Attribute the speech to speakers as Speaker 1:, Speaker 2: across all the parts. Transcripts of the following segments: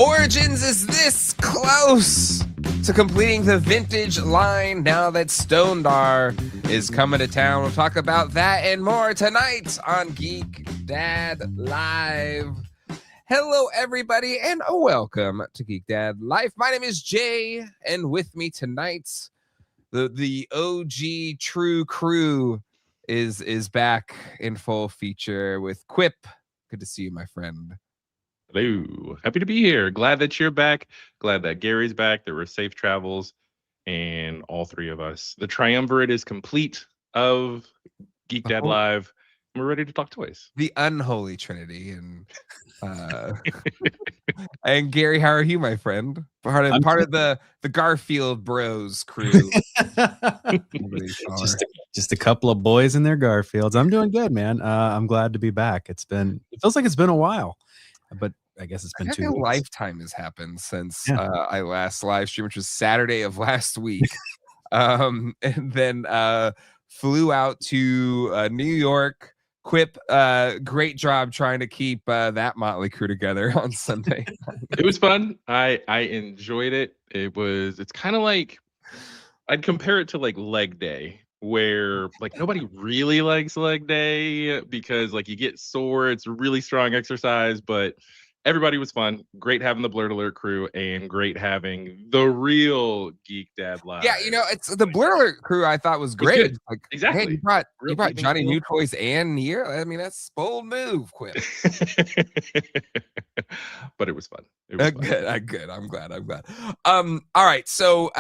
Speaker 1: Origins is this close to completing the vintage line now that Stonedar is coming to town. We'll talk about that and more tonight on Geek Dad Live. Hello, everybody, and welcome to Geek Dad Live. My name is Jay, and with me tonight, the OG True Crew is back in full feature with Quip. Good to see you, my friend.
Speaker 2: Hello. Happy to be here. Glad that you're back. Glad that Gary's back. There were safe travels, and all three of us. The triumvirate is complete of Geek Dad Live. We're ready to talk toys.
Speaker 1: The unholy trinity. And Gary, how are you, my friend? Part of the Garfield Bros crew.
Speaker 3: just a couple of boys in their Garfields. I'm doing good, man. I'm glad to be back. It feels like it's been a while, but I guess it's been 2 weeks.
Speaker 1: A lifetime has happened since I last live streamed, which was Saturday of last week. And then flew out to New York. Quip, great job trying to keep that motley crew together on Sunday.
Speaker 2: It was fun. I enjoyed it. It's kind of like, I'd compare it to like leg day, where like nobody really likes leg day because like you get sore. It's a really strong exercise, but everybody was fun. Great having the Blurred Alert crew, and great having the real Geek Dad Live.
Speaker 1: Yeah, it's the Blurred Alert crew. I thought was great. Like,
Speaker 2: exactly.
Speaker 1: Hey, you brought Johnny New Toys and Nier. I mean, that's bold move, Quip.
Speaker 2: But it was fun.
Speaker 1: Good. I'm glad. All right. So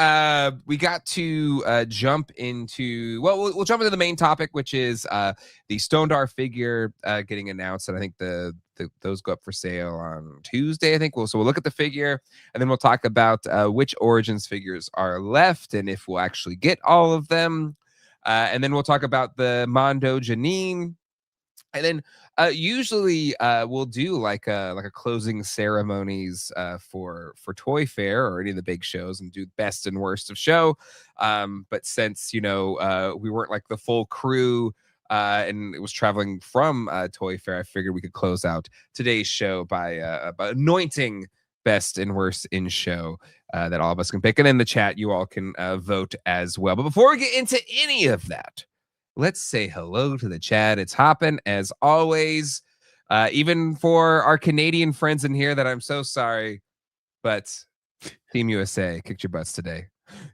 Speaker 1: we got to jump into. Well, we'll jump into the main topic, which is the Stonedar figure getting announced, and I think those go up for sale on Tuesday, I think. So we'll look at the figure, and then we'll talk about which Origins figures are left and if we'll actually get all of them. And then we'll talk about the Mondo Janine. And then usually we'll do like a closing ceremonies for Toy Fair or any of the big shows and do best and worst of show. But since, we weren't like the full crew, and it was traveling from Toy Fair, I figured we could close out today's show by anointing best and worst in show that all of us can pick. And in the chat, you all can vote as well. But before we get into any of that, let's say hello to the chat. It's hopping as always, even for our Canadian friends in here that I'm so sorry, but Team USA kicked your butts today.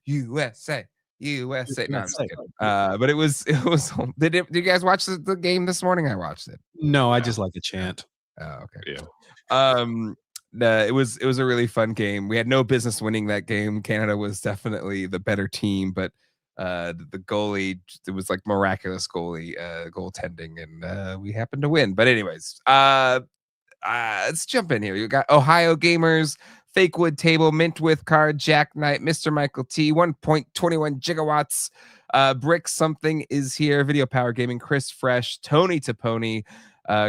Speaker 1: USA. No, I'm just kidding. But it was. Did you guys watch the game this morning? I watched it.
Speaker 3: No, I just like to chant.
Speaker 1: Oh, okay.
Speaker 2: Yeah.
Speaker 1: It was a really fun game. We had no business winning that game. Canada was definitely the better team, but the goalie, it was like miraculous goaltending, and we happened to win. But anyways, let's jump in here. You got Ohio Gamers, Fake Wood Table, Mint with Card, Jack Knight, Mr. Michael T, 1.21 gigawatts, Brick Something is here, Video Power Gaming, Chris Fresh, Tony Taponi,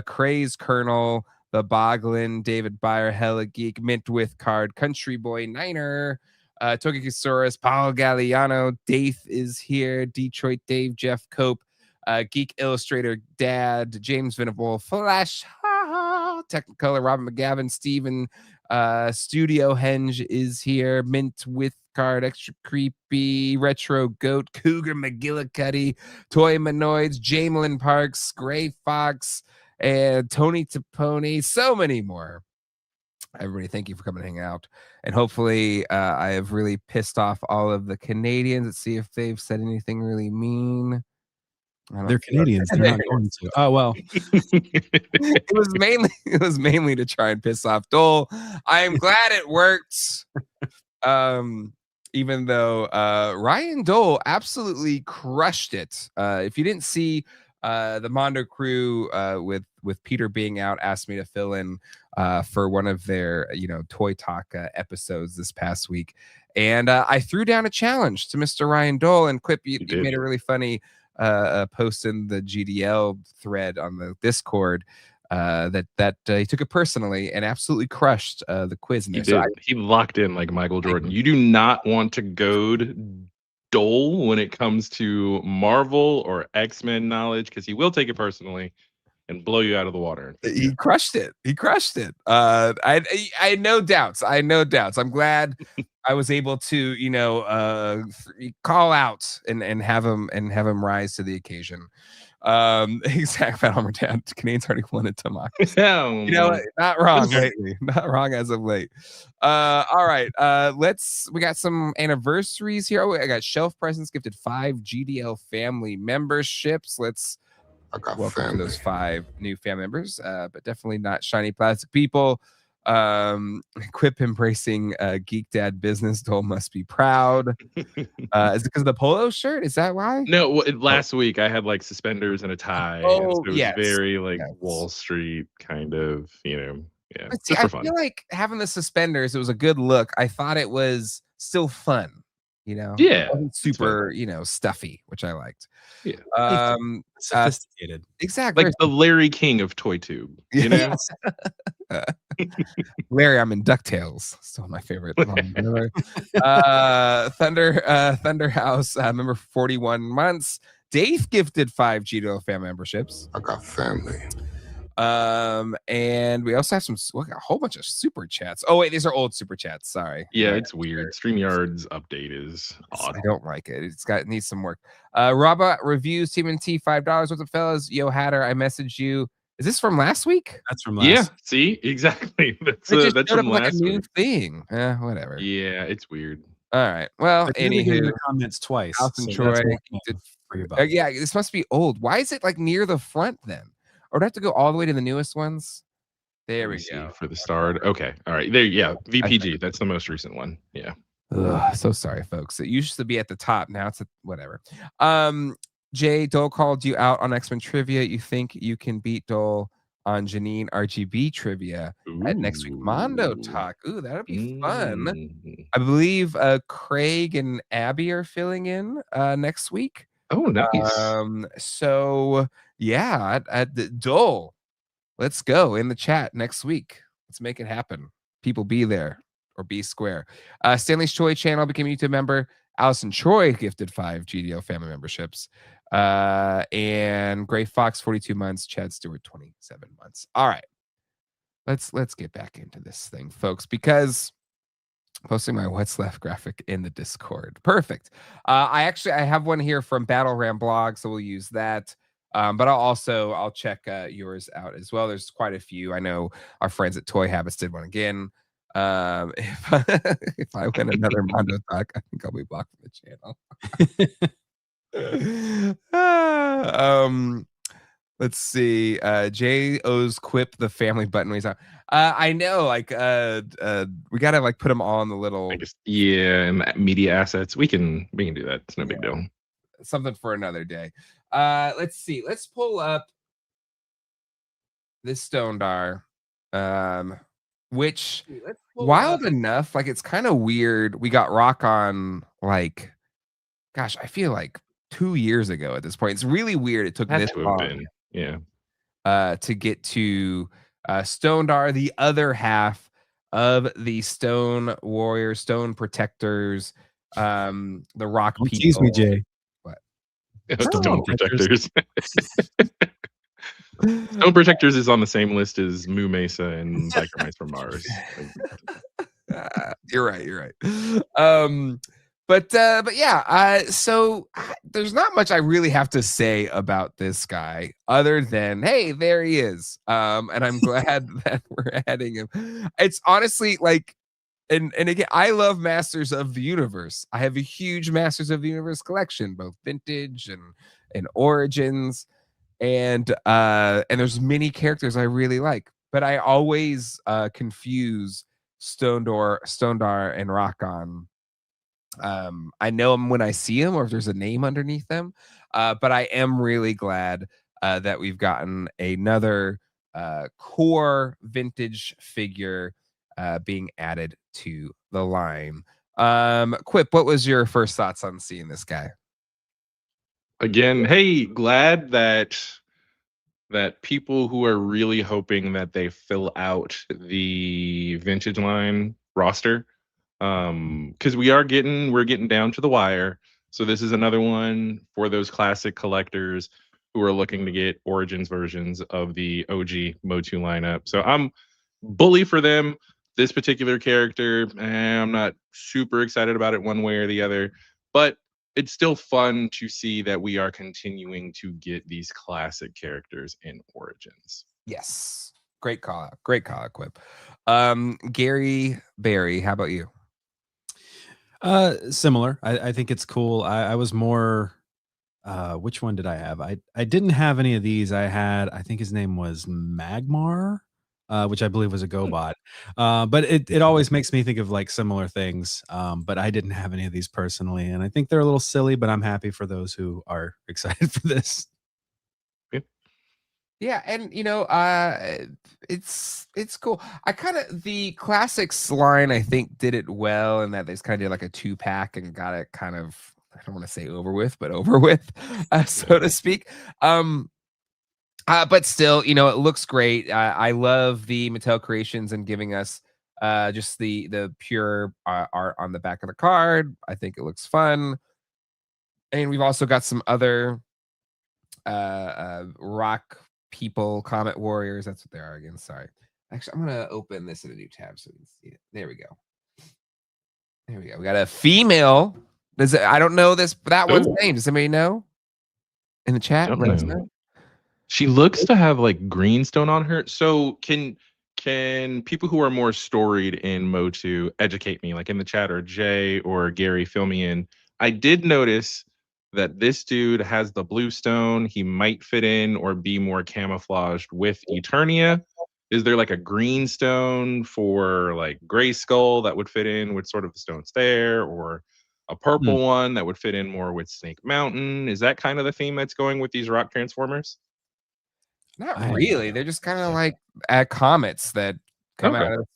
Speaker 1: Craze Colonel, The Boglin, David Byer, Hella Geek, Mint with Card, Country Boy Niner, Togekisaurus, Paul Galliano, Dave is here, Detroit Dave, Jeff Cope, Geek Illustrator Dad, James Venable, Flash, Technicolor, Robin McGavin, Steven, Studio Henge is here, Mint with Card, Extra Creepy, Retro Goat, Cougar McGillicuddy, Toy Manoids, Jamelin Parks, Gray Fox, and Tony Taponi, so many more. Everybody, thank you for coming to hang out. And hopefully I have really pissed off all of the Canadians. Let's see if they've said anything really mean.
Speaker 3: They're Canadians. They're not going to. Oh, well.
Speaker 1: It was mainly to try and piss off Dole. I am glad it worked. Even though Ryan Dole absolutely crushed it. If you didn't see the Mondo crew with Peter being out, asked me to fill in for one of their Toy Talk episodes this past week, and I threw down a challenge to Mr. Ryan Dole, and Quip, you made a really funny post in the GDL thread on the Discord that he took it personally and absolutely crushed the quiz.
Speaker 2: He locked in like Michael Jordan. You do not want to goad Dole when it comes to Marvel or X-Men knowledge, because he will take it personally. and blow you out of the water.
Speaker 1: He crushed it. He crushed it. I had no doubts. I had no doubts. I'm glad I was able to, you know, call out and have him rise to the occasion. Exact Battle Dad. Canadians already won a democracy. You know what? Not wrong lately. Not wrong as of late. All right. We got some anniversaries here. Oh, I got Shelf Presents gifted 5 GDL family memberships. Let's welcome to those 5 new fan members, but definitely not shiny plastic people. Quip embracing Geek Dad business. Dole must be proud. Is it because of the polo shirt? Is that why?
Speaker 2: No, last week I had like suspenders and a tie.
Speaker 1: Oh,
Speaker 2: and so it was very like Wall Street kind of, you know. Yeah,
Speaker 1: but see, I feel like having the suspenders, it was a good look. I thought it was still fun, you know.
Speaker 2: Yeah,
Speaker 1: it wasn't super, you know, stuffy, which I liked.
Speaker 2: Yeah,
Speaker 3: sophisticated,
Speaker 1: exactly,
Speaker 2: like the Larry King of Toy Tube. You know,
Speaker 1: Larry, I'm in DuckTales. Still my favorite. Thunder House member 41 months. Dave gifted 5 GDO fan memberships.
Speaker 4: I got family.
Speaker 1: And we also have a whole bunch of super chats. Oh wait, these are old super chats. Sorry.
Speaker 2: Yeah, it's weird. StreamYard's update is odd.
Speaker 1: I don't like it. Needs some work. Robot reviews TMNT $5. What's up, fellas? Yo, Hatter, I messaged you. Is this from last week?
Speaker 3: That's from last.
Speaker 2: Yeah, see, exactly. That's from
Speaker 1: like
Speaker 2: last
Speaker 1: a new
Speaker 2: week.
Speaker 1: thing. Whatever.
Speaker 2: Yeah, it's weird.
Speaker 1: All right. Well,
Speaker 3: anywho, the comments twice.
Speaker 1: House and Troy. Yeah, this must be old. Why is it like near the front then? Or do I have to go all the way to the newest ones? There we go.
Speaker 2: For the start. Okay. All right. There. Yeah. VPG. That's the most recent one. Yeah.
Speaker 1: Ugh, so sorry, folks. It used to be at the top. Now it's at whatever. Jay, Dole called you out on X-Men trivia. You think you can beat Dole on Janine RGB trivia at next week Mondo Talk? Ooh, that'll be fun. I believe Craig and Abby are filling in next week.
Speaker 2: Oh, nice.
Speaker 1: So yeah, at the Dole, let's go in the chat next week. Let's make it happen. People be there or be square. Stanley's Troy channel became a YouTube member. Allison Troy gifted 5 GDO family memberships. And Gray Fox 42 months. Chad Stewart 27 months. All right, let's get back into this thing, folks, because posting my what's left graphic in the Discord. Perfect. I have one here from Battle Ram blog, so we'll use that. But I'll check yours out as well. There's quite a few. I know our friends at Toy Habits did one again. If I win another Mondo Talk, I think I'll be blocked from the channel. Let's see. Jay owes Quip the family button when he's out. I know, like we gotta like put them all on the little
Speaker 2: and media assets. We can do that. It's no big deal.
Speaker 1: Something for another day. Let's see. Let's pull up this Stonedar. Which wild enough, like it's kind of weird. We got Rock on like, gosh, I feel like 2 years ago at this point. It's really weird. It took this long, to get to Stonedar, the other half of the Stone Warriors, Stone Protectors, the Rock people.
Speaker 3: Tease me, Jay.
Speaker 1: What?
Speaker 2: Stone Protectors. Stone Protectors is on the same list as Moo Mesa and Biker Mice from Mars.
Speaker 1: You're right. But yeah, so there's not much I really have to say about this guy other than, hey, there he is. And I'm glad that we're adding him. It's honestly like, and again, I love Masters of the Universe. I have a huge Masters of the Universe collection, both vintage and Origins. And there's many characters I really like, but I always confuse Stonedar and Rock-On. I know them when I see them or if there's a name underneath them, but I am really glad that we've gotten another core vintage figure being added to the line. Quip, what was your first thoughts on seeing this guy?
Speaker 2: Again, hey, glad that people who are really hoping that they fill out the vintage line roster, because we're getting down to the wire. So this is another one for those classic collectors who are looking to get Origins versions of the OG MOTU lineup. So I'm bully for them. This particular character, I'm not super excited about it one way or the other, but it's still fun to see that we are continuing to get these classic characters in Origins.
Speaker 1: Yes. Great call out. Great call out, Quip. Gary Barry, how about you?
Speaker 3: Similar. I think it's cool. I was more which one did I have? I didn't have any of these. I think his name was Magmar, which I believe was a GoBot. But it always makes me think of like similar things. But I didn't have any of these personally, and I think they're a little silly, but I'm happy for those who are excited for this.
Speaker 1: Yeah, and it's cool. I kind of the classics line I think did it well, and that they kind of did like a 2-pack and got it kind of, I don't want to say over with, but over with, so to speak. But still, it looks great. I love the Mattel creations and giving us just the pure art on the back of the card. I think it looks fun, and we've also got some other rock people, Comet Warriors. That's what they are again. Sorry. Actually, I'm gonna open this in a new tab so we can see it. There we go. There we go. We got a female. I don't know that one's name. Does anybody know? In the chat? Let us know.
Speaker 2: She looks to have like greenstone on her. So can people who are more storied in MOTU educate me, like in the chat, or Jay or Gary, fill me in? I did notice that this dude has the blue stone. He might fit in or be more camouflaged with Eternia. Is there like a green stone for like Gray Skull that would fit in with sort of the stones there, or a purple one that would fit in more with Snake Mountain? Is that kind of the theme that's going with these rock transformers?
Speaker 1: Not really. They're just kind of like comets that come out of,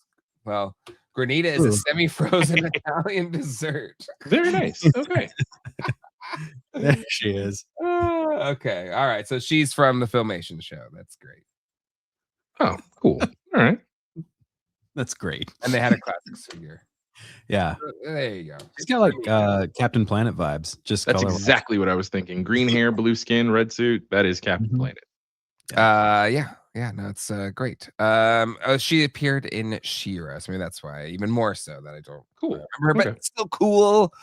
Speaker 1: well, Granita is a semi-frozen Italian dessert.
Speaker 2: Very nice. Okay.
Speaker 3: There she is.
Speaker 1: Okay. All right. So she's from the Filmation show. That's great.
Speaker 2: Oh, cool. All right.
Speaker 3: That's great.
Speaker 1: And they had a classics figure.
Speaker 3: Yeah.
Speaker 1: There you go.
Speaker 3: She's got like Captain Planet vibes.
Speaker 2: That's exactly what I was thinking. Green hair, blue skin, red suit. That is Captain Planet.
Speaker 1: Yeah, no, it's great. She appeared in She-Ra, so maybe that's why, even more so that I don't remember, but it's still cool.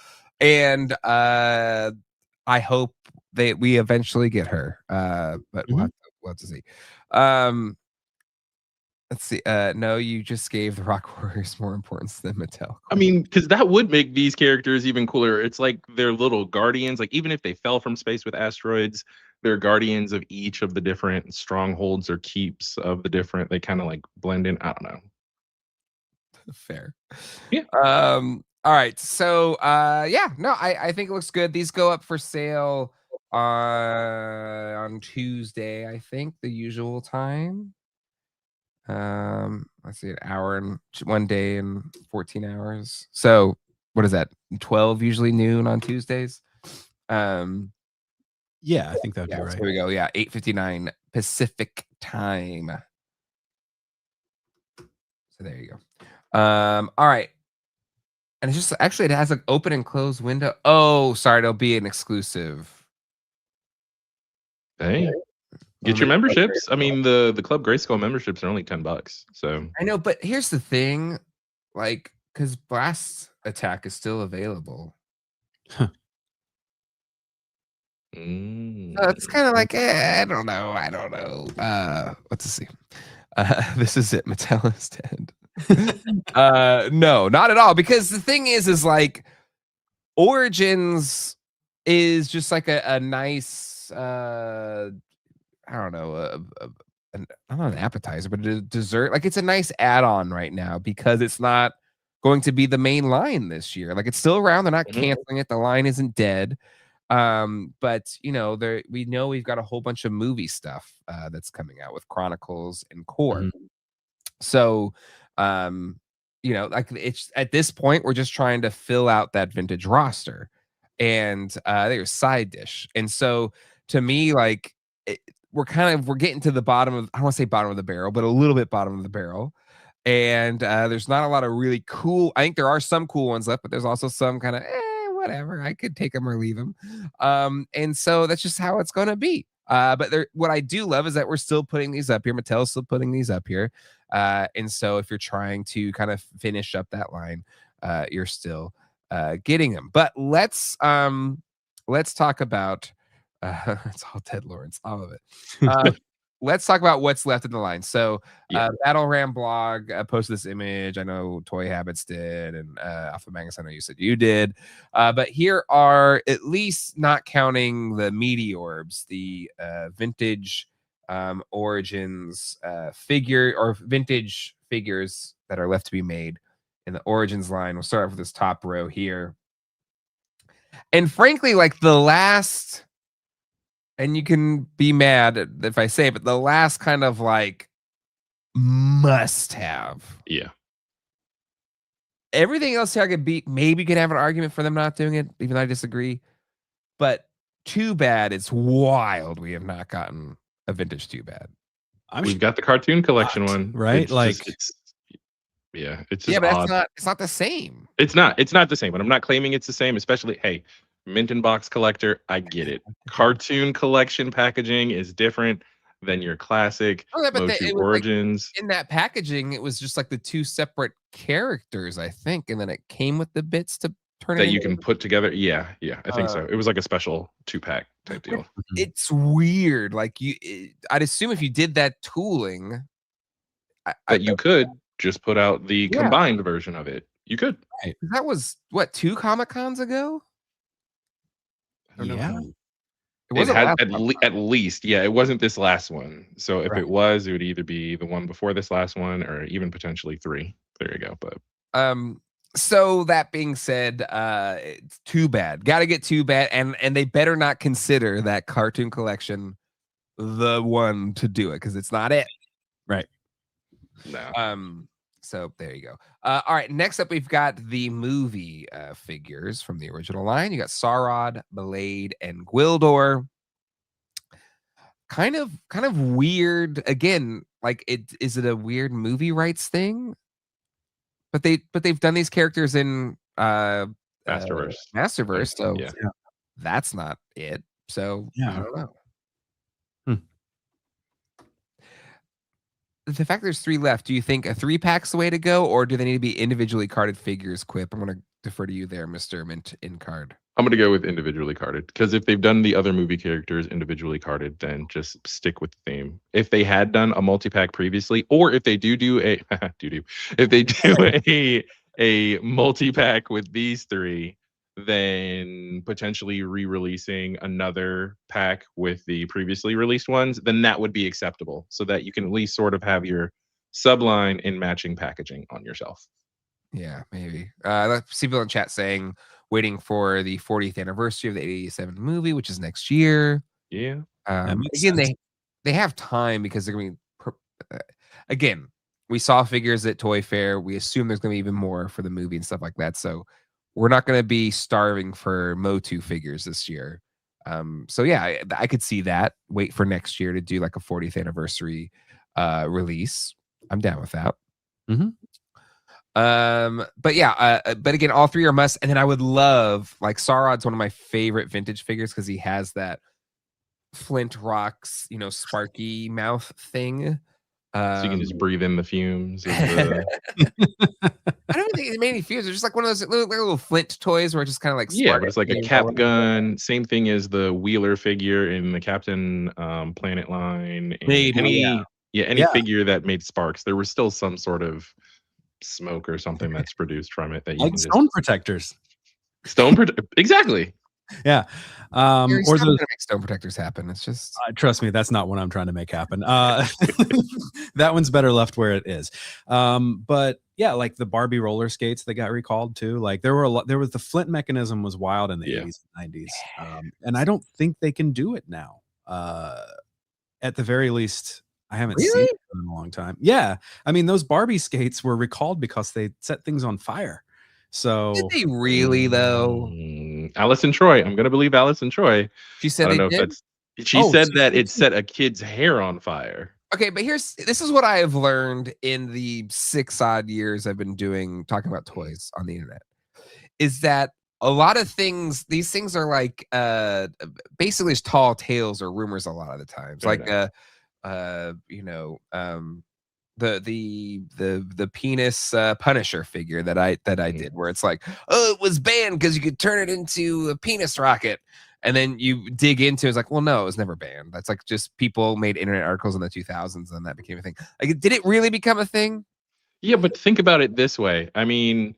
Speaker 1: And I hope we eventually get her. But we'll have to see. Let's see. No, you just gave the Rock Warriors more importance than Mattel.
Speaker 2: I mean, because that would make these characters even cooler. It's like they're little guardians. Like, even if they fell from space with asteroids, they're guardians of each of the different strongholds or keeps of the different. They kind of like blend in. I don't know.
Speaker 1: Fair.
Speaker 2: Yeah.
Speaker 1: All right. So I think it looks good. These go up for sale on Tuesday, I think, the usual time. Let's see, an hour and 1 day and 14 hours. So what is that? 12 usually noon on Tuesdays.
Speaker 3: Yeah, I think that'd be right.
Speaker 1: So here we go. Yeah, 8:59 Pacific time. So there you go. All right. And it's just actually it has an open and close window. Oh, sorry, it'll be an exclusive.
Speaker 2: Hey. Get your memberships. I mean, the Club Grayskull memberships are only $10. So
Speaker 1: I know, but here's the thing, like, because Blast Attack is still available. So it's kind of like, I don't know. Let's see. This is it. Mattel is dead. No, not at all. Because the thing is like, Origins is just like a nice. I don't know, not an appetizer, but a dessert. Like, it's a nice add-on right now because it's not going to be the main line this year. Like, it's still around. They're not canceling it. The line isn't dead. But we know we've got a whole bunch of movie stuff that's coming out with Chronicles and Core. So, like, it's at this point we're just trying to fill out that vintage roster, and there's side dish. And so, to me, like, we're getting to the bottom of, I don't want to say bottom of the barrel, but a little bit bottom of the barrel. And there's not a lot of really cool. I think there are some cool ones left, but there's also some kind of whatever. I could take them or leave them. And so that's just how it's going to be. But what I do love is that we're still putting these up here. Mattel's still putting these up here. And so if you're trying to kind of finish up that line, you're still getting them. But let's talk about it's all Ted Lawrence, all of it. Let's talk about what's left in the line. So Battle Ram blog posted this image. I know Toy Habits did, and Alpha Magus, I know you said you did. But here are, at least not counting the Meteorbs, the vintage Origins figure, or vintage figures that are left to be made in the Origins line. We'll start off with this top row here. And frankly, like the last, and you can be mad if I say it, but the last kind of like must have.
Speaker 2: Yeah.
Speaker 1: Everything else here I could be, maybe could have an argument for them not doing it, even though I disagree. But Too Bad, it's wild we have not gotten a vintage Too Bad.
Speaker 2: We've got the cartoon collection one,
Speaker 3: right?
Speaker 2: It's
Speaker 3: like
Speaker 2: just, it's just
Speaker 1: but
Speaker 2: odd.
Speaker 1: it's not the same.
Speaker 2: It's not the same, but I'm not claiming it's the same, especially, hey, mint and box collector, I get it. Cartoon collection packaging is different than your classic MOTU Origins.
Speaker 1: Like, in that packaging, it was just like the two separate characters, I think, and then it came with the bits to turn
Speaker 2: that
Speaker 1: it
Speaker 2: you can put together. Yeah, I think so. It was like a special 2-pack type deal.
Speaker 1: It's weird. Like I'd assume if you did that tooling,
Speaker 2: that you could just put out the combined version of it. You could.
Speaker 1: Right. That was what, 2 Comic-Cons ago?
Speaker 2: I don't know.
Speaker 1: It
Speaker 2: had at least, it wasn't this last one. So if it was, it would either be the one before this last one, or even potentially 3. There you go. But
Speaker 1: so that being said, it's Too Bad. Got to get Too Bad, and they better not consider that cartoon collection the one to do it, because it's not it.
Speaker 3: Right.
Speaker 2: No.
Speaker 1: So there you go. All right. Next up, we've got the movie figures from the original line. You got Sarod, Blade, and Gwildor. Kind of weird. Again, like is it a weird movie rights thing? But they've done these characters in Masterverse. So that's not it. So I don't know. The fact there's 3 left, do you think a 3-pack's the way to go, or do they need to be individually carded figures? Quip, I'm going to defer to you there, Mr. Mint in card.
Speaker 2: I'm going to go with individually carded, because if they've done the other movie characters individually carded, then just stick with the theme. If they had done a multi-pack previously, or if they do a if they do a multi-pack with these 3, then potentially re-releasing another pack with the previously released ones, then that would be acceptable, so that you can at least sort of have your subline in matching packaging on your shelf.
Speaker 1: Yeah, maybe. I see people in chat saying waiting for the 40th anniversary of the 87 movie, which is next year.
Speaker 2: Yeah.
Speaker 1: Again, they have time, because they're going to be again, we saw figures at Toy Fair. We assume there's going to be even more for the movie and stuff like that. So we're not going to be starving for MOTU figures this year. So yeah, I could see that. Wait for next year to do like a 40th anniversary release. I'm down with that. But yeah, but again, all 3 are must. And then I would love, like, Sarod's one of my favorite vintage figures, because he has that Flint Rocks, sparky mouth thing.
Speaker 2: So you can just breathe in the fumes.
Speaker 1: I don't think it made any fumes. It's just like one of those little Flint toys where it just kind of like
Speaker 2: but it's like a cap gun. Same thing as the Wheeler figure in the Captain Planet line. Any figure that made sparks, there was still some sort of smoke or something that's produced from it, that you
Speaker 3: like
Speaker 2: can
Speaker 3: stone protectors.
Speaker 2: Exactly.
Speaker 3: Yeah.
Speaker 1: Or those gonna make stone protectors happen. It's just
Speaker 3: trust me, that's not what I'm trying to make happen. That one's better left where it is. But yeah, like the Barbie roller skates that got recalled too. Like there was the Flint mechanism was wild in the 80s and 90s. And I don't think they can do it now. At the very least, I haven't seen it in a long time. Yeah. I mean, those Barbie skates were recalled because they set things on fire. So
Speaker 1: did they really though?
Speaker 2: Allison Troy. I'm gonna believe Allison Troy.
Speaker 1: She said
Speaker 2: she said that it set a kid's hair on fire.
Speaker 1: Okay, but this is what I have learned in the 6 odd years I've been talking about toys on the internet, is that a lot of things, these things are like basically just tall tales or rumors a lot of the times.
Speaker 2: Fair
Speaker 1: Like you know, the penis Punisher figure that I did, where it's like, oh, it was banned because you could turn it into a penis rocket. And then you dig into it, it's like, well, no, it was never banned. That's like just people made internet articles in the 2000s and that became a thing. Like, did it really become a thing?
Speaker 2: Yeah, but think about it this way. I mean,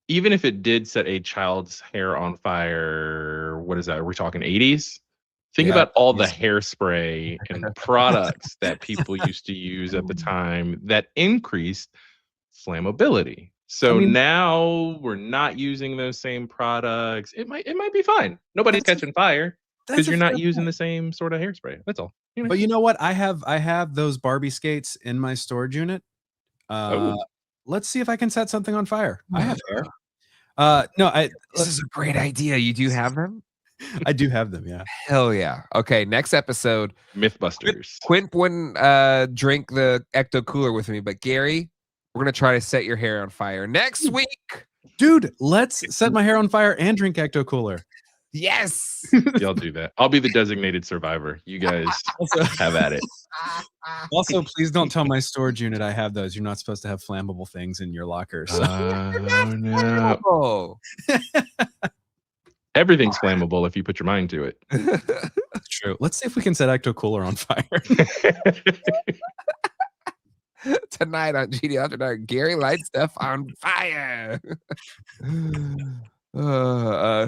Speaker 2: even if it did set a child's hair on fire, what is that? We're talking 80s? Think
Speaker 1: Yeah.
Speaker 2: about all the hairspray and products that people used to use at the time that increased flammability. So now we're not using those same products. It might be fine. Nobody's catching fire because you're not using the same sort of hairspray. That's all.
Speaker 3: But you know what? I have those Barbie skates in my storage unit. Let's see if I can set something on fire. I have hair. No,
Speaker 1: this is a great idea. You do have them?
Speaker 3: I do have them, yeah.
Speaker 1: Hell yeah. Okay, next episode.
Speaker 2: Mythbusters.
Speaker 1: Quint wouldn't drink the Ecto Cooler with me, but Gary, we're gonna try to set your hair on fire next week.
Speaker 3: Dude, let's set my hair on fire and drink Ecto Cooler.
Speaker 1: Yes.
Speaker 2: Y'all do that. I'll be the designated survivor. You guys have at it.
Speaker 3: Also, please don't tell my storage unit I have those. You're not supposed to have flammable things in your lockers.
Speaker 2: No. Everything's flammable if you put your mind to it.
Speaker 3: That's true. Let's see if we can set Ecto Cooler on fire.
Speaker 1: Tonight on GD After Dark, Gary lights stuff on fire.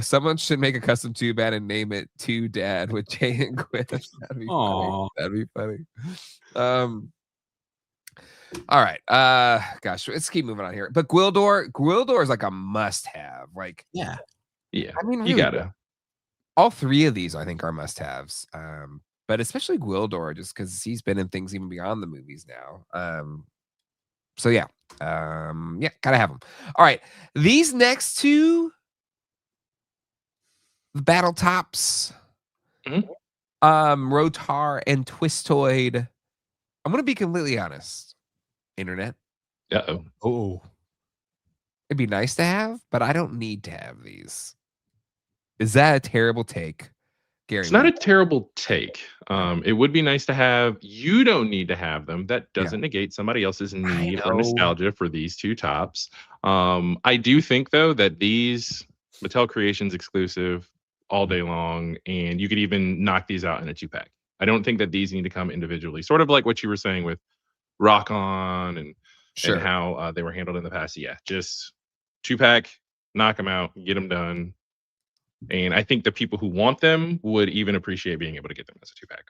Speaker 1: Someone should make a custom tube band and name it To Dad with Jay and Quinn. That'd be funny. That'd be funny. All right. Gosh, let's keep moving on here. But Gwildor is like a must-have. Like,
Speaker 3: yeah.
Speaker 2: I
Speaker 1: mean,
Speaker 2: you
Speaker 1: really,
Speaker 2: gotta.
Speaker 1: All three of these, I think, are must-haves. But especially Gwildor, just because he's been in things even beyond the movies now. So yeah. Yeah, gotta have them. All right. These next two battle tops, Rotar and Twistoid. I'm gonna be completely honest. Internet.
Speaker 3: Oh.
Speaker 1: It'd be nice to have, but I don't need to have these. Is that a terrible take, Gary?
Speaker 2: It's not a terrible take. It would be nice to have. You don't need to have them. That doesn't negate somebody else's need or nostalgia for these two tops. I do think, though, that these Mattel Creations exclusive all day long, and you could even knock these out in a 2-pack. I don't think that these need to come individually. Sort of like what you were saying with Rock On and how they were handled in the past. Yeah, just 2-pack, knock them out, get them done. And I think the people who want them would even appreciate being able to get them as a 2-pack.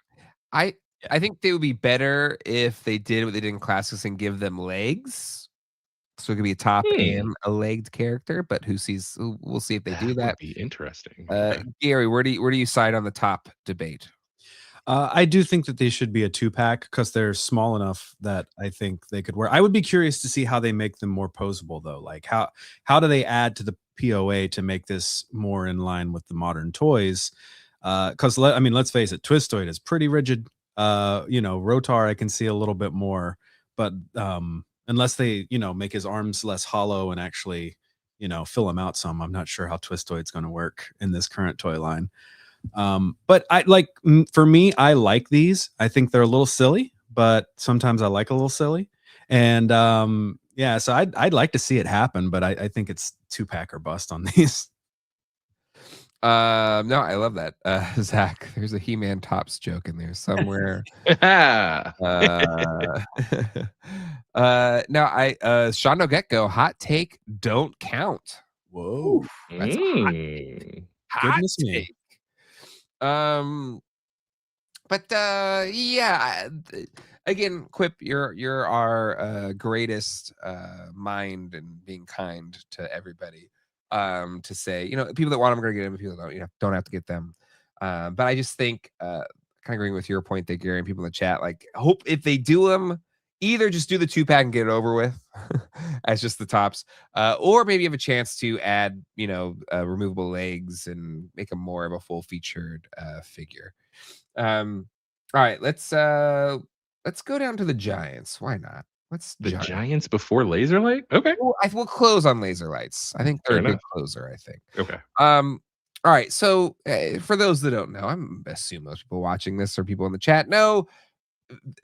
Speaker 1: I think they would be better if they did what they did in Classics and give them legs. So it could be a top and a legged character, but we'll see if they do that.
Speaker 2: Would be interesting.
Speaker 1: Gary, where do you side on the top debate?
Speaker 3: I do think that they should be a 2-pack because they're small enough that I think they could wear. I would be curious to see how they make them more posable, though. Like how do they add to the POA to make this more in line with the modern toys? Because let's face it, Twistoid is pretty rigid. Rotar I can see a little bit more, but unless they make his arms less hollow and actually fill him out some, I'm not sure how Twistoid's going to work in this current toy line. But for me, I like these. I think they're a little silly, but sometimes I like a little silly. And so I'd like to see it happen, but I think it's 2-pack or bust on these.
Speaker 1: No, I love that. Zach, there's a He-Man Tops joke in there somewhere. Now Sean No Get-Go, hot take, don't count.
Speaker 3: Whoa.
Speaker 1: That's a hot take.
Speaker 3: Goodness me.
Speaker 1: Again, Quip, you're our greatest mind and being kind to everybody. To say, people that want them are gonna get them, people that don't have to get them. But I just think, kind of agreeing with your point there, Gary, and people in the chat, like, hope if they do them, either just do the 2-pack and get it over with as just the tops, or maybe have a chance to add, removable legs and make them more of a full featured figure. All right, let's go down to the Giants. Why not? What's
Speaker 2: The
Speaker 1: Giant?
Speaker 2: Giants before Laserlight? Okay.
Speaker 1: Well, we'll close on Laser Lights. I think they're
Speaker 2: Fair
Speaker 1: a good
Speaker 2: enough.
Speaker 1: closer, I think.
Speaker 2: Okay.
Speaker 1: All right. So for those that don't know, I'm assume most people watching this or people in the chat know.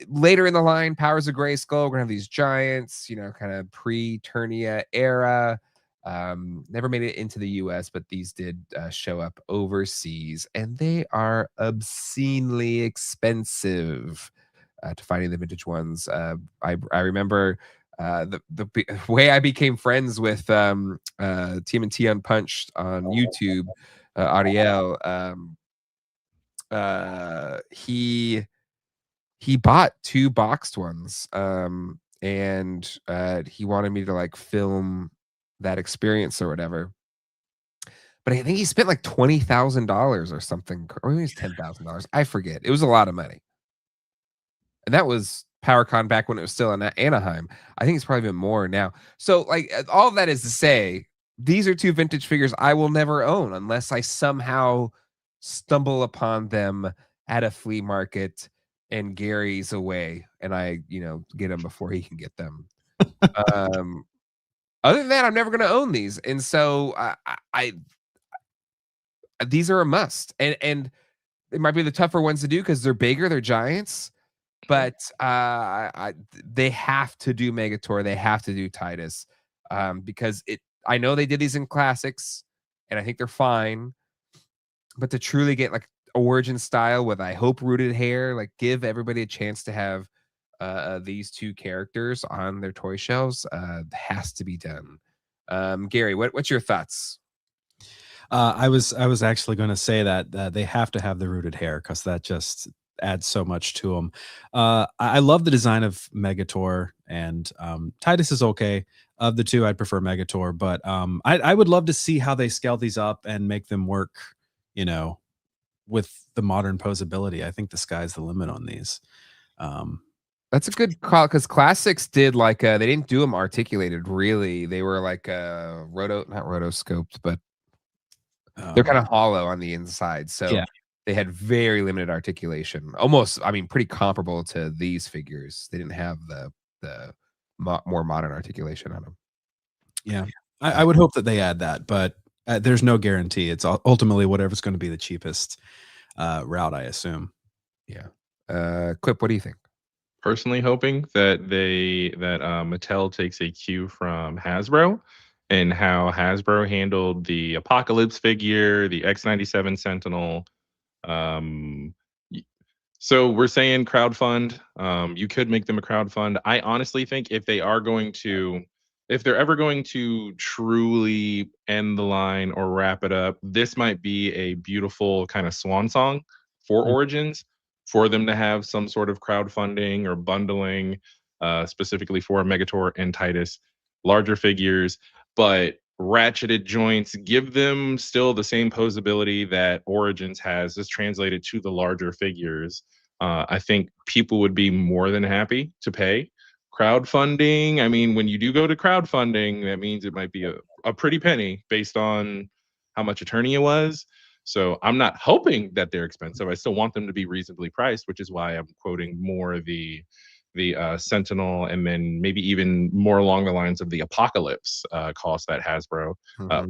Speaker 1: Later in the line, Powers of Grayskull, we're gonna have these giants, kind of pre-Turnia era. Never made it into the US, but these did show up overseas, and they are obscenely expensive to finding the vintage ones. I remember the way I became friends with TMNT Unpunched on YouTube, Ariel. He bought 2 boxed ones, and he wanted me to like film that experience or whatever. But I think he spent like $20,000 or something, or maybe it's $10,000. I forget. It was a lot of money. And that was PowerCon back when it was still in Anaheim. I think it's probably been more now. So, like, all of that is to say, these are 2 vintage figures I will never own unless I somehow stumble upon them at a flea market and Gary's away and I, get them before he can get them. Um, Other than that, I'm never going to own these. And so these are a must. And it might be the tougher ones to do because they're bigger, they're giants. But they have to do Megator. They have to do Titus because I know they did these in classics, and I think they're fine. But to truly get like origin style with, I hope, rooted hair, like give everybody a chance to have these 2 characters on their toy shelves, has to be done. Gary, what's your thoughts?
Speaker 3: I was actually going to say that they have to have the rooted hair because that just adds so much to them. I love the design of Megator, and Titus is okay. Of the 2, I'd prefer Megator, but I would love to see how they scale these up and make them work, with the modern posability. I think the sky's the limit on these.
Speaker 1: That's a good call because classics did like they didn't do them articulated really. They were like not rotoscoped, but they're kind of hollow on the inside. So
Speaker 3: yeah.
Speaker 1: They had very limited articulation. Almost, I mean, pretty comparable to these figures. They didn't have the more modern articulation on them.
Speaker 3: Yeah. I would hope that they add that, but there's no guarantee. It's ultimately whatever's going to be the cheapest route, I assume.
Speaker 1: Yeah. Quip, what do you think?
Speaker 2: Personally hoping that Mattel takes a cue from Hasbro and how Hasbro handled the Apocalypse figure, the X-97 Sentinel. So we're saying crowdfund. You could make them a crowdfund. I honestly think if they're ever going to truly end the line or wrap it up, this might be a beautiful kind of swan song for Origins, for them to have some sort of crowdfunding or bundling, specifically for Megator and Titus, larger figures, but ratcheted joints, give them still the same posability that Origins has, just translated to the larger figures. I think people would be more than happy to pay. Crowdfunding, I mean, when you do go to crowdfunding, that means it might be a pretty penny based on how much Eternia was. So I'm not hoping that they're expensive. I still want them to be reasonably priced, which is why I'm quoting more the Sentinel, and then maybe even more along the lines of the Apocalypse cost that Hasbro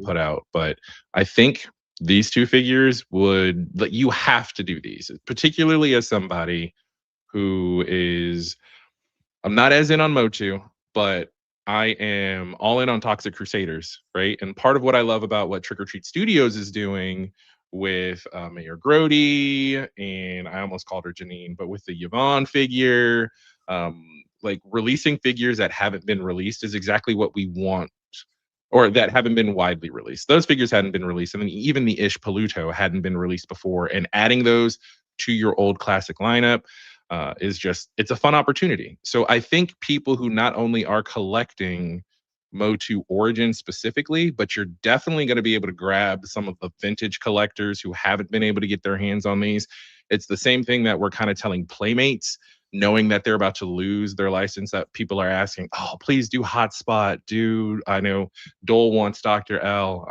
Speaker 2: put out. But I think these 2 figures you have to do these, particularly as somebody who is, I'm not as in on MOTU, but I am all in on Toxic Crusaders, right? And part of what I love about what Trick or Treat Studios is doing with Mayor Grody, and I almost called her Janine, but with the Yvonne figure, like releasing figures that haven't been released is exactly what we want, or that haven't been widely released. Those figures hadn't been released. I mean, even the Ish Paluto hadn't been released before, and adding those to your old classic lineup it's a fun opportunity. So I think people who not only are collecting MOTU Origins specifically, but you're definitely going to be able to grab some of the vintage collectors who haven't been able to get their hands on these. It's the same thing that we're kind of telling Playmates, knowing that they're about to lose their license, that people are asking, oh, please do Hotspot. I know Dole wants Dr. L.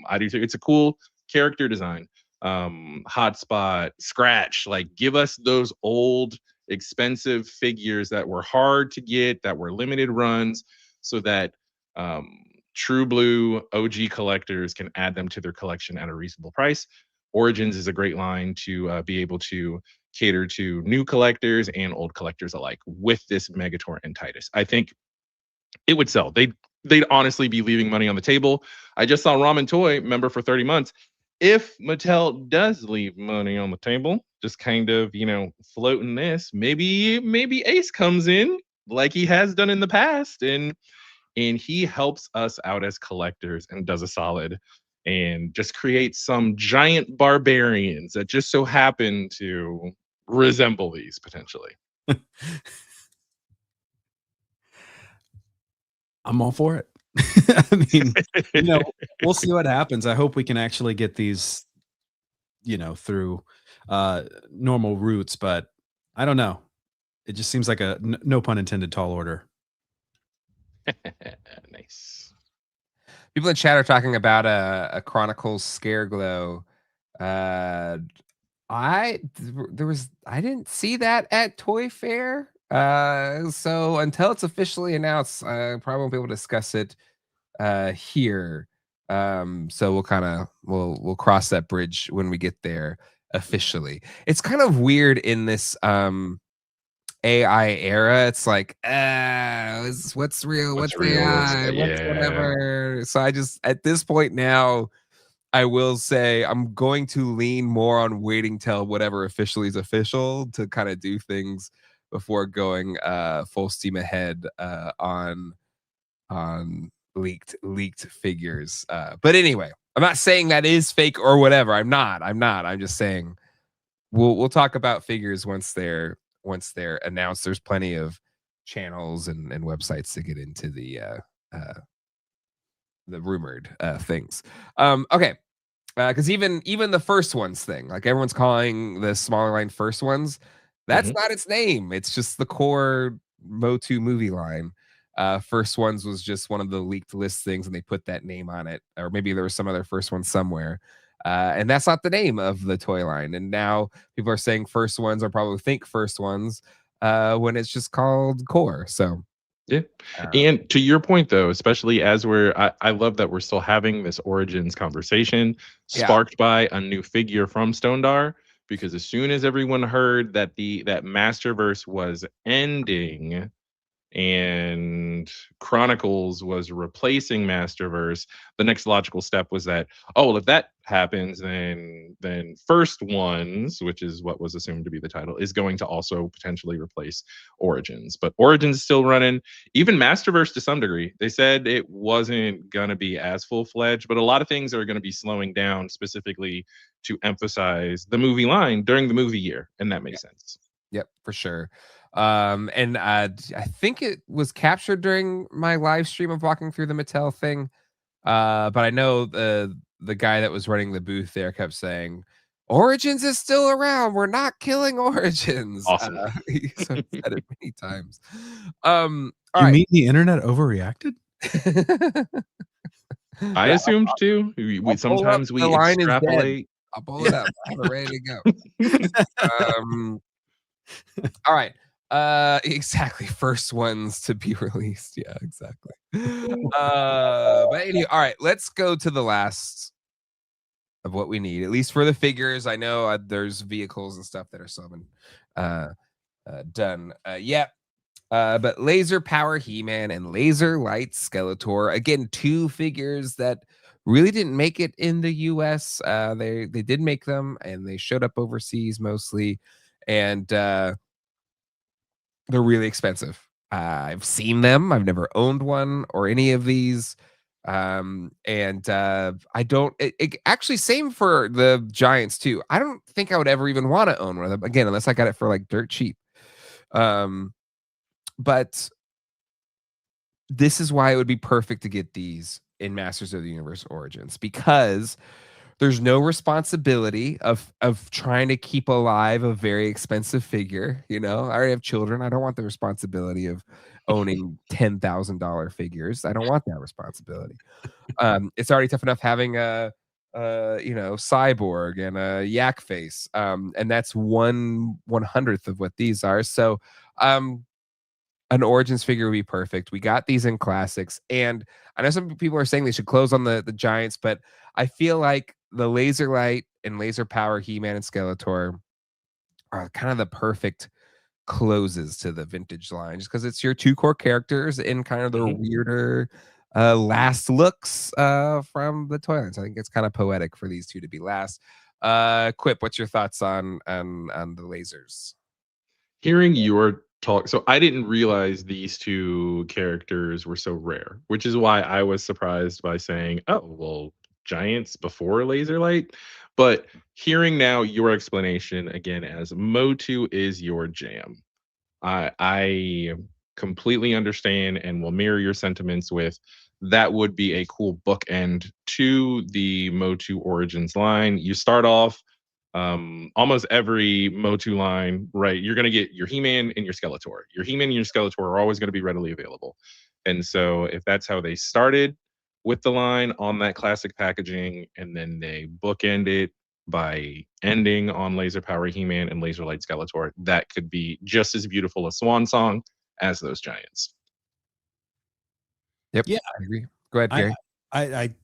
Speaker 2: I do too. It's a cool character design. Hotspot, Scratch, like give us those old expensive figures that were hard to get, that were limited runs, so that true blue OG collectors can add them to their collection at a reasonable price. Origins is a great line to be able to cater to new collectors and old collectors alike with this Megator and Titus. I think it would sell. They'd honestly be leaving money on the table. I just saw Ramen Toy, member for 30 months. If Mattel does leave money on the table, just kind of, floating this, maybe Ace comes in like he has done in the past, and he helps us out as collectors and does a solid and just creates some giant barbarians that just so happen to resemble these potentially.
Speaker 3: I'm all for it. I mean, we'll see what happens. I hope we can actually get these, through normal routes, but I don't know. It just seems like a no pun intended tall order.
Speaker 2: Nice.
Speaker 1: People in chat are talking about a Chronicles Scare Glow. I didn't see that at Toy Fair. So until it's officially announced, I probably won't be able to discuss it here. So we'll cross that bridge when we get there officially. It's kind of weird in this AI era. It's like, what's real, what's AI, what's whatever. So I just, at this point now, I will say I'm going to lean more on waiting till whatever officially is official to kind of do things before going full steam ahead on leaked figures. But anyway, I'm not saying that is fake or whatever. I'm not. I'm just saying we'll talk about figures once they're announced. There's plenty of channels and websites to get into the rumored things. Okay. Because even the first ones thing, like everyone's calling the smaller line first ones, that's not its name. It's just the core MOTU movie line. First ones was just one of the leaked list things, and they put that name on it, or maybe there was some other first one somewhere. And that's not the name of the toy line. And now people are saying first ones, or probably think first ones, when it's just called core. So
Speaker 2: yeah. And to your point, though, especially as I love that we're still having this Origins conversation sparked by a new figure from Stonedar, because as soon as everyone heard that that Masterverse was ending and Chronicles was replacing Masterverse, the next logical step was that, if that happens, then First Ones, which is what was assumed to be the title, is going to also potentially replace Origins. But Origins is still running. Even Masterverse to some degree. They said it wasn't gonna be as full-fledged, but a lot of things are gonna be slowing down specifically to emphasize the movie line during the movie year, and that makes sense.
Speaker 1: Yep, for sure. And I think it was captured during my live stream of walking through the Mattel thing. But I know the guy that was running the booth there kept saying, Origins is still around. We're not killing Origins.
Speaker 2: Awesome.
Speaker 1: He said it many times.
Speaker 3: You mean the internet overreacted?
Speaker 2: I assumed too. Sometimes we extrapolate.
Speaker 1: I'll pull it up. I have it ready to go. All right. Exactly. First ones to be released. Yeah, exactly. But anyway, all right, let's go to the last of what we need, at least for the figures. I know there's vehicles and stuff that are still done yet. But Laser Power He-Man and Laser Light Skeletor, again, two figures that really didn't make it in the US. They did make them, and they showed up overseas mostly, and they're really expensive. I've seen them. I've never owned one or any of these. I don't actually, same for the Giants too. I don't think I would ever even want to own one of them again, unless I got it for like dirt cheap. But this is why it would be perfect to get these in Masters of the Universe Origins, because there's no responsibility of trying to keep alive a very expensive figure. I already have children. I don't want the responsibility of owning $10,000 figures. I don't want that responsibility. It's already tough enough having a cyborg and a yak face. And that's 1/100th of what these are. So an Origins figure would be perfect. We got these in classics, and I know some people are saying they should close on the giants, but I feel like the laser light and laser power He-Man and Skeletor are kind of the perfect closes to the vintage line, just because it's your two core characters in kind of the weirder last looks from the toy lines. I think it's kind of poetic for these two to be last. Quip, what's your thoughts on the lasers?
Speaker 2: Hearing your talk, so I didn't realize these two characters were so rare, which is why I was surprised by saying, "Oh, well, giants before laser light." But hearing now your explanation again as MOTU is your jam, I completely understand and will mirror your sentiments with that would be a cool bookend to the MOTU Origins line. You start off almost every MOTU line, right? You're going to get your He-Man and your Skeletor. Your He-Man and your Skeletor are always going to be readily available. And so if that's how they started with the line on that classic packaging, and then they bookend it by ending on Laser Power He-Man and Laser Light Skeletor, that could be just as beautiful a swan song as those giants.
Speaker 1: Yep.
Speaker 3: Yeah.
Speaker 1: I agree. Go ahead, Gary.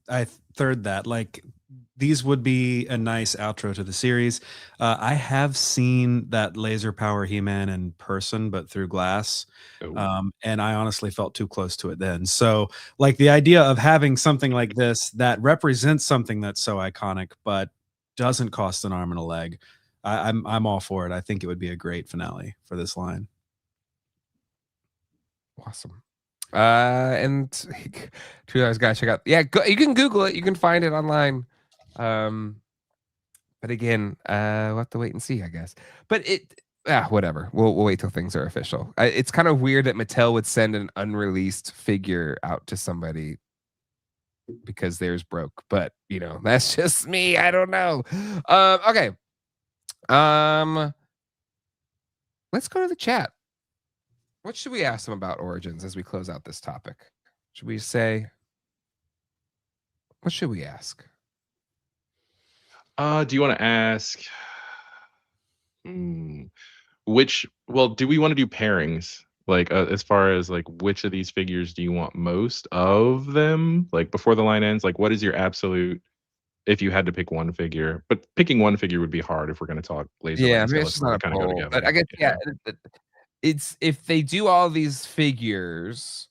Speaker 3: I third that. Like, these would be a nice outro to the series. I have seen that laser power He-Man in person, but through glass. And I honestly felt too close to it then. So, like, the idea of having something like this that represents something that's so iconic, but doesn't cost an arm and a leg, I'm all for it. I think it would be a great finale for this line.
Speaker 1: Awesome. And two guys gotta check out. Yeah, you can Google it. You can find it online. But again, we'll have to wait and see, I guess. But whatever. We'll wait till things are official. It's kind of weird that Mattel would send an unreleased figure out to somebody because theirs broke. But that's just me. I don't know. Okay. Let's go to the chat. What should we ask them about Origins as we close out this topic? Should we say? What should we ask?
Speaker 2: Do you want to ask which? Well, do we want to do pairings? Like, as far as like which of these figures do you want most of them? Like before the line ends, like what is your absolute? If you had to pick one figure, but picking one figure would be hard if we're going to talk laser.
Speaker 1: Yeah,
Speaker 2: light,
Speaker 1: maybe it's just not a poll, but I guess it's if they do all these figures,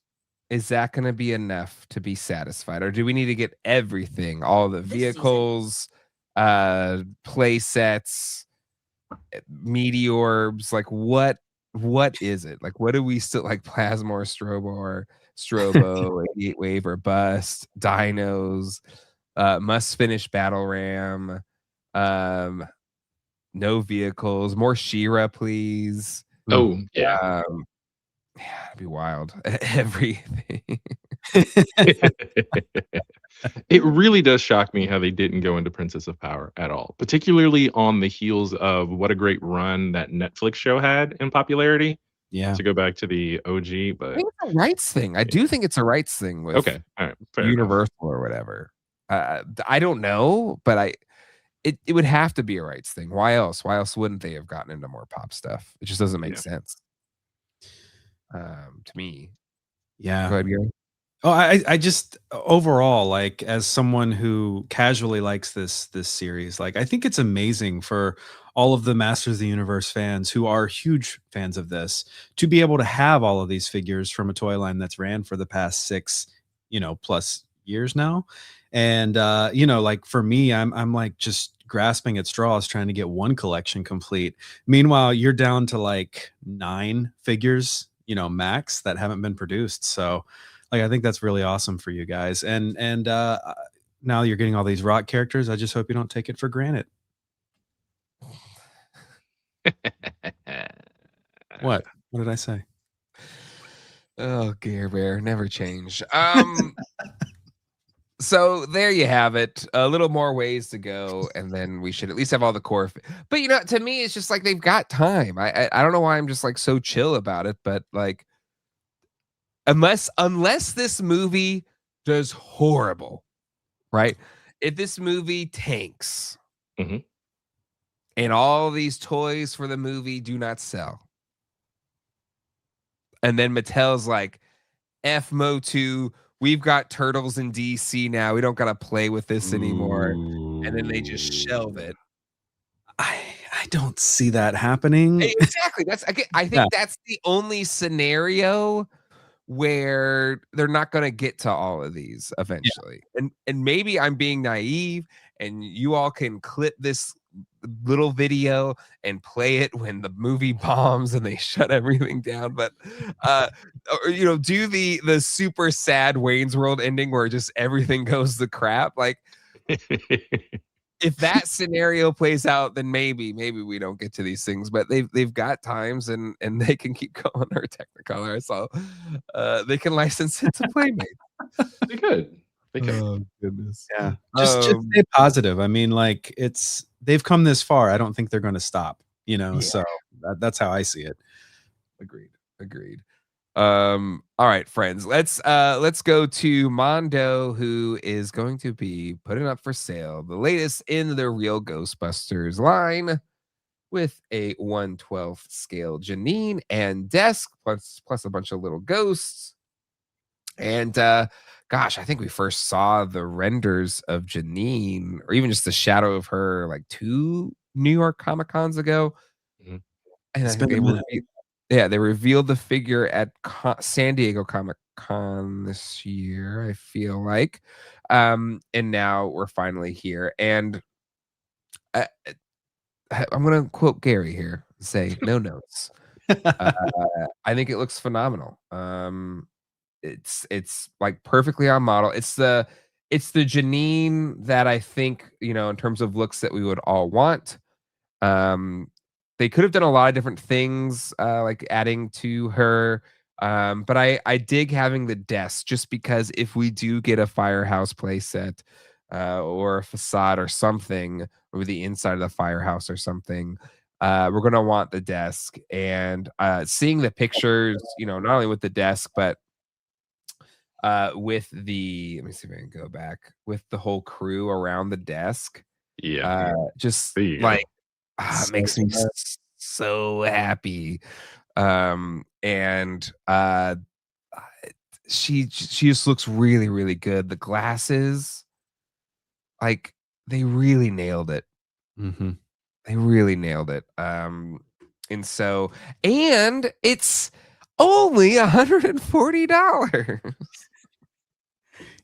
Speaker 1: is that going to be enough to be satisfied, or do we need to get everything, all the vehicles, play sets, meteorbs? Like what is it? Like what do we still like? Plasmor, Strobo, 88 Wave or Bust, Dinos, Must Finish Battle Ram, no vehicles, more She-Ra, please.
Speaker 2: Oh yeah.
Speaker 1: Yeah, it'd be wild. Everything.
Speaker 2: It really does shock me how they didn't go into Princess of Power at all, particularly on the heels of what a great run that Netflix show had in popularity.
Speaker 3: Yeah.
Speaker 2: To go back to the OG, but
Speaker 1: I think it's a rights thing. I do think it's a rights thing with
Speaker 2: okay, all right, fair
Speaker 1: Universal
Speaker 2: enough.
Speaker 1: or whatever. I don't know, but it would have to be a rights thing. Why else? Why else wouldn't they have gotten into more pop stuff? It just doesn't make sense. To me.
Speaker 3: Yeah.
Speaker 1: Go ahead, Gary.
Speaker 3: Oh, I just overall, like, as someone who casually likes this series, like, I think it's amazing for all of the Masters of the Universe fans who are huge fans of this to be able to have all of these figures from a toy line that's ran for the past 6, plus years now. And like for me, I'm like just grasping at straws trying to get one collection complete. Meanwhile, you're down to like 9 figures, max that haven't been produced. So like, I think that's really awesome for you guys. And now you're getting all these rock characters. I just hope you don't take it for granted. What did I say?
Speaker 1: Oh, Gare Bear, never change. So there you have it. A little more ways to go, and then we should at least have all the core. But to me, it's just like they've got time. I don't know why I'm just like so chill about it, but like, unless this movie does horrible, right? if this movie tanks
Speaker 2: Mhm.
Speaker 1: and all these toys for the movie do not sell, and then Mattel's like, F MOTU, we've got turtles in DC now. We don't got to play with this anymore. And then they just shelve it.
Speaker 3: I don't see that happening.
Speaker 1: Exactly. I think that's the only scenario where they're not going to get to all of these eventually. And maybe I'm being naive, and you all can clip this little video and play it when the movie bombs and they shut everything down, but or, you know, do the super sad Wayne's World ending where just everything goes to crap. Like, if that scenario plays out, then maybe we don't get to these things, but they've got times and they can keep going, or Technicolor, so they can license it to Playmate.
Speaker 2: They could.
Speaker 1: Oh goodness.
Speaker 3: Yeah. Just stay positive. I mean, like, they've come this far. I don't think they're going to stop, you know, so that's how I see it.
Speaker 1: Agreed. All right, friends, let's go to Mondo, who is going to be putting up for sale the latest in the Real Ghostbusters line with a 1/12 scale Janine and desk plus a bunch of little ghosts. And gosh, I think we first saw the renders of Janine, or even just the shadow of her, like 2 New York Comic Cons ago.
Speaker 2: Mhm.
Speaker 1: And
Speaker 3: It's
Speaker 1: I think
Speaker 3: been a minute.
Speaker 1: they revealed the figure at San Diego Comic Con this year, I feel like. And now we're finally here. And I'm going to quote Gary here, say no notes. I think it looks phenomenal. It's like perfectly on model. It's the Janine that I think, you know, in terms of looks that we would all want. They could have done a lot of different things, like adding to her. But I dig having the desk, just because if we do get a firehouse playset, or a facade or something, or the inside of the firehouse or something, we're gonna want the desk. And seeing the pictures, you know, not only with the desk, but with let me see if I can go back, with the whole crew around the desk.
Speaker 2: Yeah.
Speaker 1: Just
Speaker 2: There you
Speaker 1: like,
Speaker 2: go.
Speaker 1: it makes me so happy. And she just looks really, really good. The glasses, like, they really nailed it.
Speaker 3: Mm-hmm.
Speaker 1: They really nailed it. And so, and it's only $140.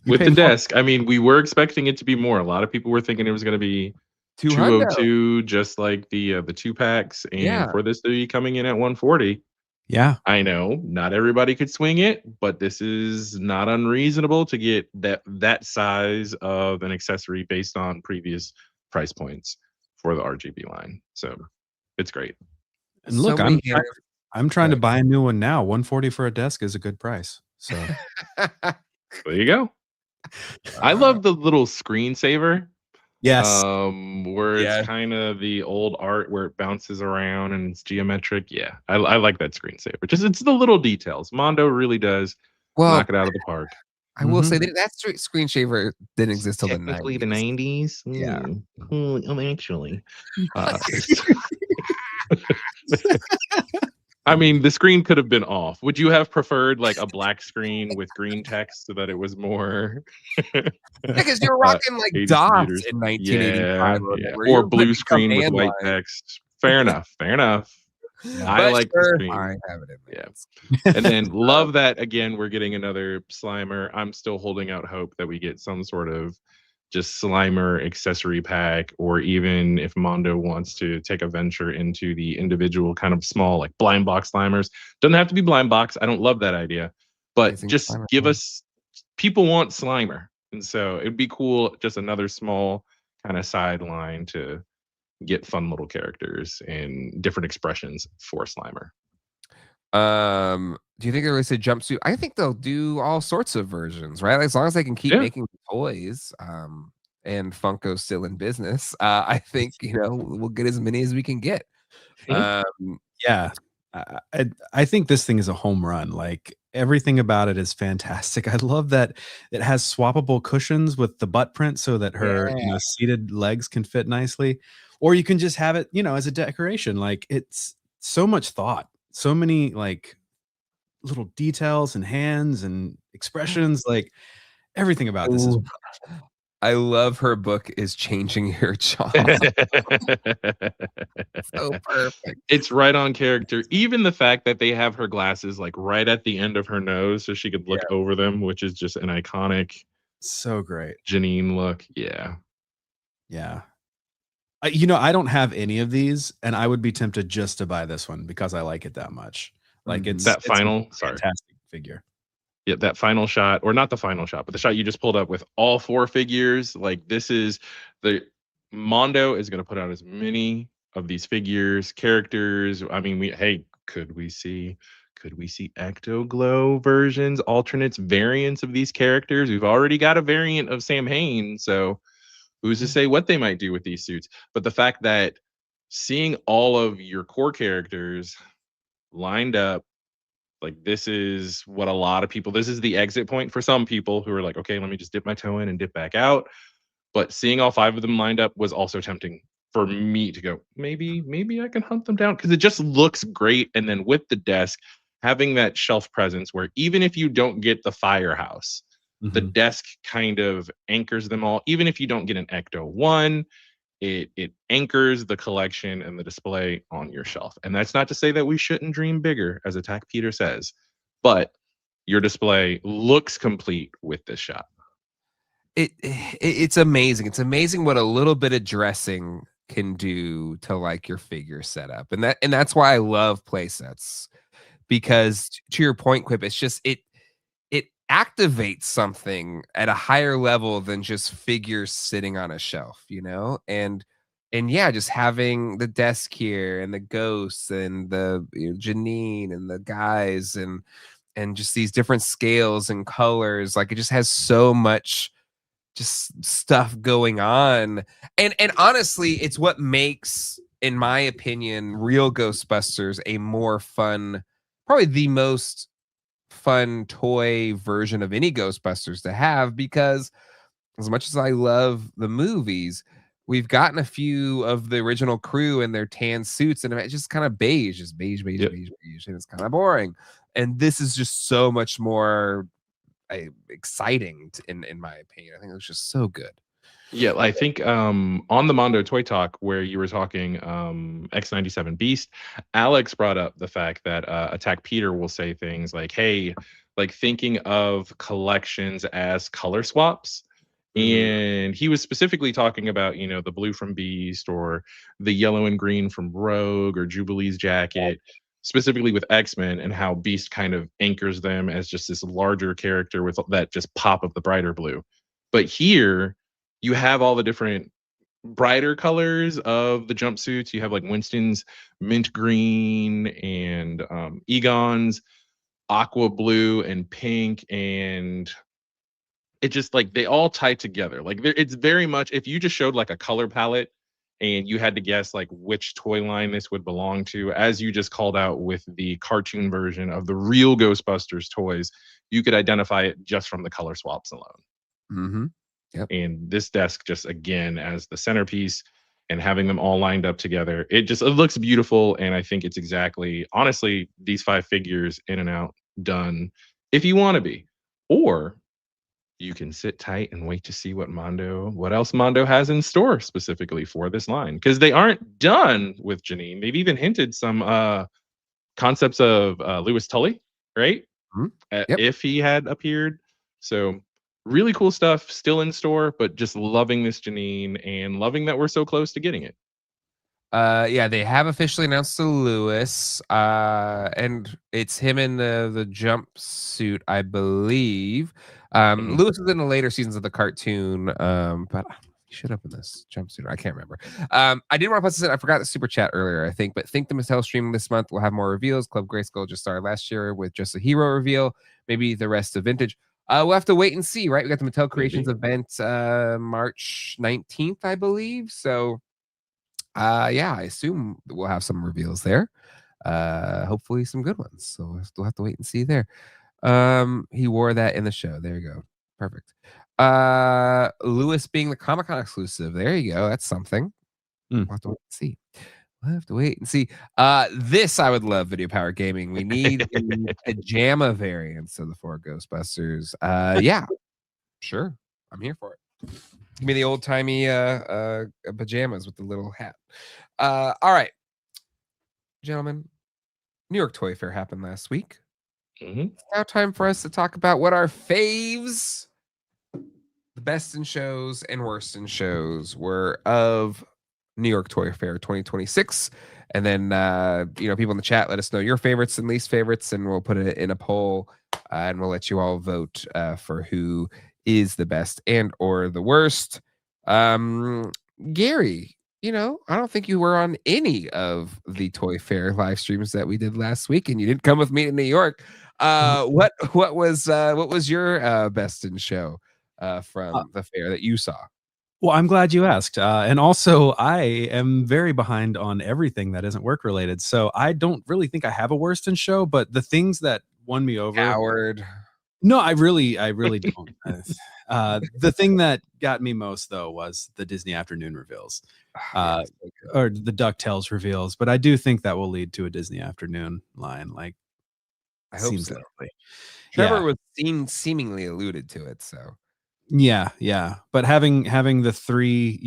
Speaker 2: With the desk. I mean, we were expecting it to be more. A lot of people were thinking it was going to be 202, just like the 2-packs, and for this to be coming in at 140.
Speaker 3: Yeah.
Speaker 2: I know not everybody could swing it, but this is not unreasonable to get that size of an accessory based on previous price points for the RGB line. So it's great.
Speaker 3: And look, I'm trying to buy a new one now. 140 for a desk is a good price. So
Speaker 2: there you go. I love the little screensaver.
Speaker 3: Yes.
Speaker 2: Where it's kind of the old art where it bounces around and it's geometric. Yeah, I like that screensaver. Just, it's the little details. Mondo really does knock it out of the park.
Speaker 1: I will say that screensaver didn't exist till the 90s.
Speaker 2: Technically the 90s.
Speaker 1: Yeah.
Speaker 2: Actually. I mean, the screen could have been off. Would you have preferred like a black screen with green text so that it was more?
Speaker 1: Because you're rocking like dots in 1985,
Speaker 2: or blue screen with white text. Fair enough. I like the screen.
Speaker 1: I have it in there.
Speaker 2: Yeah. And then love that again. We're getting another Slimer. I'm still holding out hope that we get some sort of just Slimer accessory pack, or even if Mondo wants to take a venture into the individual kind of small, like blind box Slimers. Doesn't have to be blind box. I don't love that idea, but just give us, people want Slimer. And so it'd be cool. Just another small kind of sideline to get fun little characters and different expressions for Slimer.
Speaker 1: Do you think they'll release a jumpsuit? I think they'll do all sorts of versions, right? As long as they can keep making toys, and Funko's still in business, I think, you know, we'll get as many as we can get.
Speaker 3: Yeah. I think this thing is a home run. Like everything about it is fantastic. I love that it has swappable cushions with the butt print so that her seated legs can fit nicely, or you can just have it as a decoration. Like it's so much thought, so many like little details and hands and expressions. Like everything about this is
Speaker 1: I love her book is changing your jaw. So perfect.
Speaker 2: It's right on character. Even the fact that they have her glasses like right at the end of her nose so she could look over them, which is just an iconic
Speaker 3: so great.
Speaker 2: Janine look. Yeah.
Speaker 3: I don't have any of these, and I would be tempted just to buy this one because I like it that much. Like it's
Speaker 2: that
Speaker 3: it's
Speaker 2: final
Speaker 3: a fantastic figure.
Speaker 2: Yeah, that final shot, or not the final shot, but the shot you just pulled up with all 4 figures. Like this is the Mondo is going to put out as many of these figures, characters. I mean, could we see Ecto Glow versions, alternates, variants of these characters? We've already got a variant of Sam Hain, so who's to say what they might do with these suits? But the fact that seeing all of your core characters lined up, like this is what a lot of people, this is the exit point for some people who are like, okay, let me just dip my toe in and dip back out. But seeing all 5 of them lined up was also tempting for me to go, maybe I can hunt them down, because it just looks great. And then with the desk, having that shelf presence where even if you don't get the firehouse, the desk kind of anchors them all. Even if you don't get an Ecto 1, it anchors the collection and the display on your shelf. And that's not to say that we shouldn't dream bigger, as Attack Peter says, but your display looks complete with this shot.
Speaker 1: It's amazing. It's amazing what a little bit of dressing can do to like your figure setup. And that's why I love play sets, because to your point, Quip, it's just it activates something at a higher level than just figures sitting on a shelf, and yeah, just having the desk here and the ghosts and the Janine and the guys and just these different scales and colors, like it just has so much just stuff going on. And honestly, it's what makes, in my opinion, real Ghostbusters a more fun, probably the most fun toy version of any Ghostbusters to have, because as much as I love the movies, we've gotten a few of the original crew in their tan suits and it's just kind of beige, just beige, and it's kind of boring. And this is just so much more exciting in my opinion. I think it was just so good.
Speaker 2: Yeah, I think on the Mondo Toy Talk where you were talking X97 Beast, Alex brought up the fact that Attack Peter will say things like, hey, like thinking of collections as color swaps. And he was specifically talking about, the blue from Beast or the yellow and green from Rogue or Jubilee's jacket, specifically with X-Men, and how Beast kind of anchors them as just this larger character with that just pop of the brighter blue. But here, you have all the different brighter colors of the jumpsuits. You have like Winston's mint green and Egon's aqua blue and pink, and it just like they all tie together. Like it's very much, if you just showed like a color palette and you had to guess like which toy line this would belong to, as you just called out with the cartoon version of the real Ghostbusters toys, you could identify it just from the color swaps alone.
Speaker 1: Yep.
Speaker 2: And this desk, just again as the centerpiece and having them all lined up together, it looks beautiful. And I think it's exactly, honestly, these 5 figures in and out, done if you want to be. Or you can sit tight and wait to see what else Mondo has in store specifically for this line, because they aren't done with Janine. They've even hinted some concepts of Louis Tully, right?
Speaker 1: Yep.
Speaker 2: If he had appeared. So really cool stuff still in store, but just loving this Janine and loving that we're so close to getting it.
Speaker 1: Yeah, they have officially announced the Lewis, and it's him in the jumpsuit, I believe. Lewis is in the later seasons of the cartoon, but he should have in this jumpsuit. I can't remember. I did want to put this in. I forgot the super chat earlier, I think, but think the Mattel streaming this month will have more reveals. Club Grayskull just started last year with just a hero reveal. Maybe the rest of vintage. We'll have to wait and see, right? We got the Mattel Creations event March 19th, I believe. So yeah, I assume we'll have some reveals there. hopefully some good ones. So we'll have to wait and see there. He wore that in the show. There you go. Perfect. Lewis being the Comic-Con exclusive. There you go. That's something. We'll have to wait and see. We'll have to wait and see. This I would love, Video Power Gaming. We need the pajama variants of the 4 Ghostbusters. Yeah, sure. I'm here for it. Give me the old timey pajamas with the little hat. All right, gentlemen. New York Toy Fair happened last week. It's now time for us to talk about what our faves, the best in shows and worst in shows, were of New York Toy Fair 2026. And then, people in the chat, let us know your favorites and least favorites, and we'll put it in a poll, and we'll let you all vote for who is the best and or the worst. Gary, I don't think you were on any of the Toy Fair live streams that we did last week, and you didn't come with me to New York. What was your best in show from the fair that you saw?
Speaker 3: Well, I'm glad you asked. And also, I am very behind on everything that isn't work related. So I don't really think I have a worst in show, but the things that won me over.
Speaker 1: Howard.
Speaker 3: No, I really don't. The thing that got me most, though, was the Disney Afternoon reveals, or the DuckTales reveals. But I do think that will lead to a Disney Afternoon line. Like,
Speaker 1: I hope
Speaker 3: seems
Speaker 1: so.
Speaker 3: likely.
Speaker 1: Trevor was seemingly alluded to it, so.
Speaker 3: Yeah. But having the 3,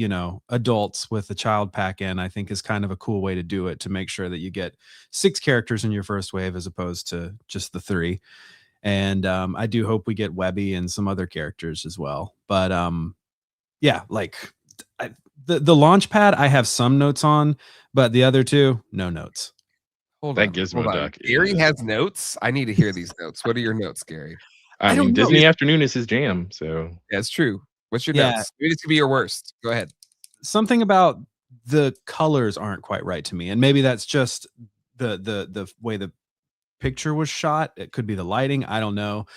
Speaker 3: adults with a child pack in, I think is kind of a cool way to do it, to make sure that you get 6 characters in your first wave as opposed to just the 3. And I do hope we get Webby and some other characters as well. But the launch pad, I have some notes on, but the other 2, no notes.
Speaker 2: Hold on. Duck.
Speaker 1: Gary has notes. I need to hear these notes. What are your notes, Gary?
Speaker 2: I mean, Disney Afternoon is his jam, so
Speaker 1: that's true. What's your notes? Maybe this could be your worst. Go ahead.
Speaker 3: Something about the colors aren't quite right to me, and maybe that's just the way the picture was shot. It could be the lighting. I don't know.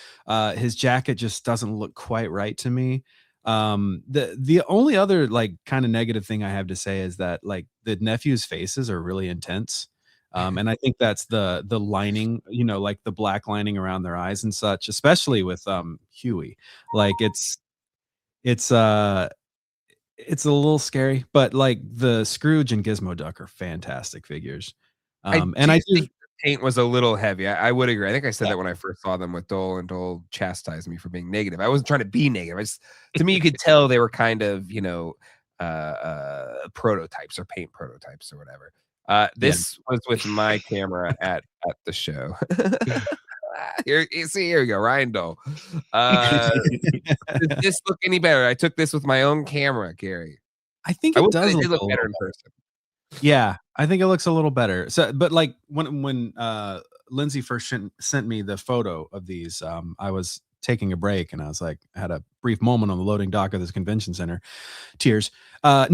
Speaker 3: His jacket just doesn't look quite right to me. The only other kind of negative thing I have to say is that the nephews' faces are really intense. And I think that's the lining, like the black lining around their eyes and such, especially with Huey. It's a little scary, but the Scrooge and Gizmo Duck are fantastic figures.
Speaker 1: I think the paint was a little heavy. I would agree. I think I said that when I first saw them with Dole, and Dole chastised me for being negative. I wasn't trying to be negative. To me, you could tell they were kind of, prototypes or paint prototypes or whatever. This was with my camera at the show. Here we go, Ryan Dole. Does this look any better? I took this with my own camera, Gary.
Speaker 3: I think it does
Speaker 1: look better in person.
Speaker 3: Yeah, I think it looks a little better. So, but when Lindsay first sent me the photo of these, I was taking a break, and I had a brief moment on the loading dock of this convention center. Tears. I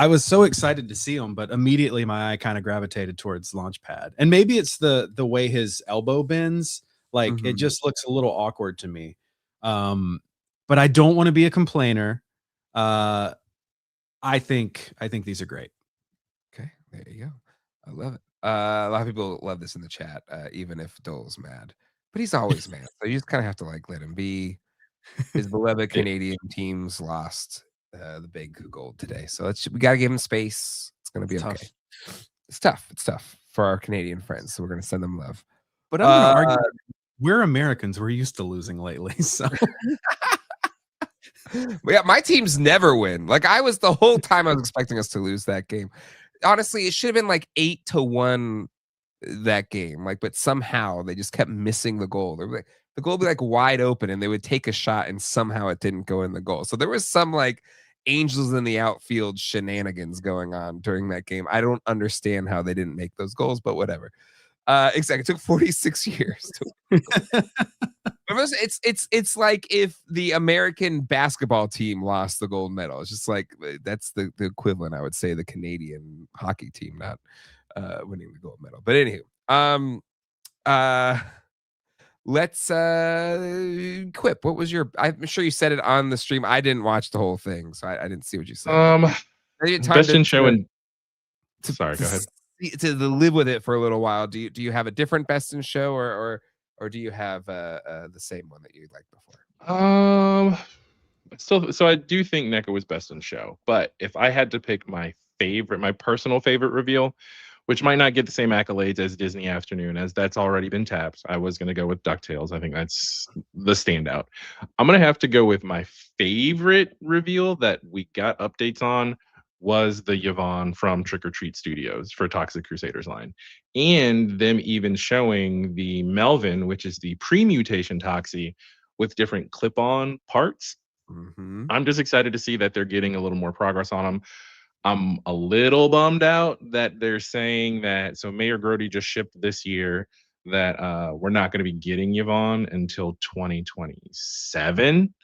Speaker 3: was so excited to see him, but immediately my eye kind of gravitated towards Launchpad. And maybe it's the way his elbow bends. It just looks a little awkward to me. But I don't want to be a complainer. I think these are great.
Speaker 1: Okay, there you go. I love it. A lot of people love this in the chat, even if Dole's mad. But he's always mad. So you just kind of have to let him be. His beloved Canadian teams lost the big gold today. So we got to give him space. It's going to be okay. It's tough. It's tough for our Canadian friends. So we're going to send them love.
Speaker 3: But I'm going to argue, we're Americans. We're used to losing lately. So
Speaker 1: yeah, my teams never win. I was the whole time I was expecting us to lose that game. Honestly, it should have been 8-1 that game. But somehow they just kept missing the goal. The goal would be wide open, and they would take a shot, and somehow it didn't go in the goal. So there was some angels in the outfield shenanigans going on during that game. I don't understand how they didn't make those goals, but whatever. Exactly. It took 46 years. It's like if the American basketball team lost the gold medal. It's just that's the equivalent, I would say, the Canadian hockey team not winning the gold medal. But anywho, let's Quip. What was your? I'm sure you said it on the stream. I didn't watch the whole thing, so I didn't see what you said.
Speaker 2: Best in show and sorry, go ahead.
Speaker 1: to live with it for a little while, do you have a different best in show, or do you have the same one that you liked before?
Speaker 2: So I do think NECA was best in show, but if I had to pick my personal favorite reveal, which might not get the same accolades as Disney Afternoon, as that's already been tapped, I was going to go with DuckTales. I think that's the standout. I'm going to have to go with my favorite reveal that we got updates on was the Yvonne from Trick or Treat Studios for Toxic Crusaders line, and them even showing the Melvin, which is the pre-mutation Toxie, with different clip-on parts.
Speaker 1: Mm-hmm.
Speaker 2: I'm just excited to see that they're getting a little more progress on them. I'm a little bummed out that they're saying that. So Mayor Grody just shipped this year that we're not going to be getting Yvonne until 2027,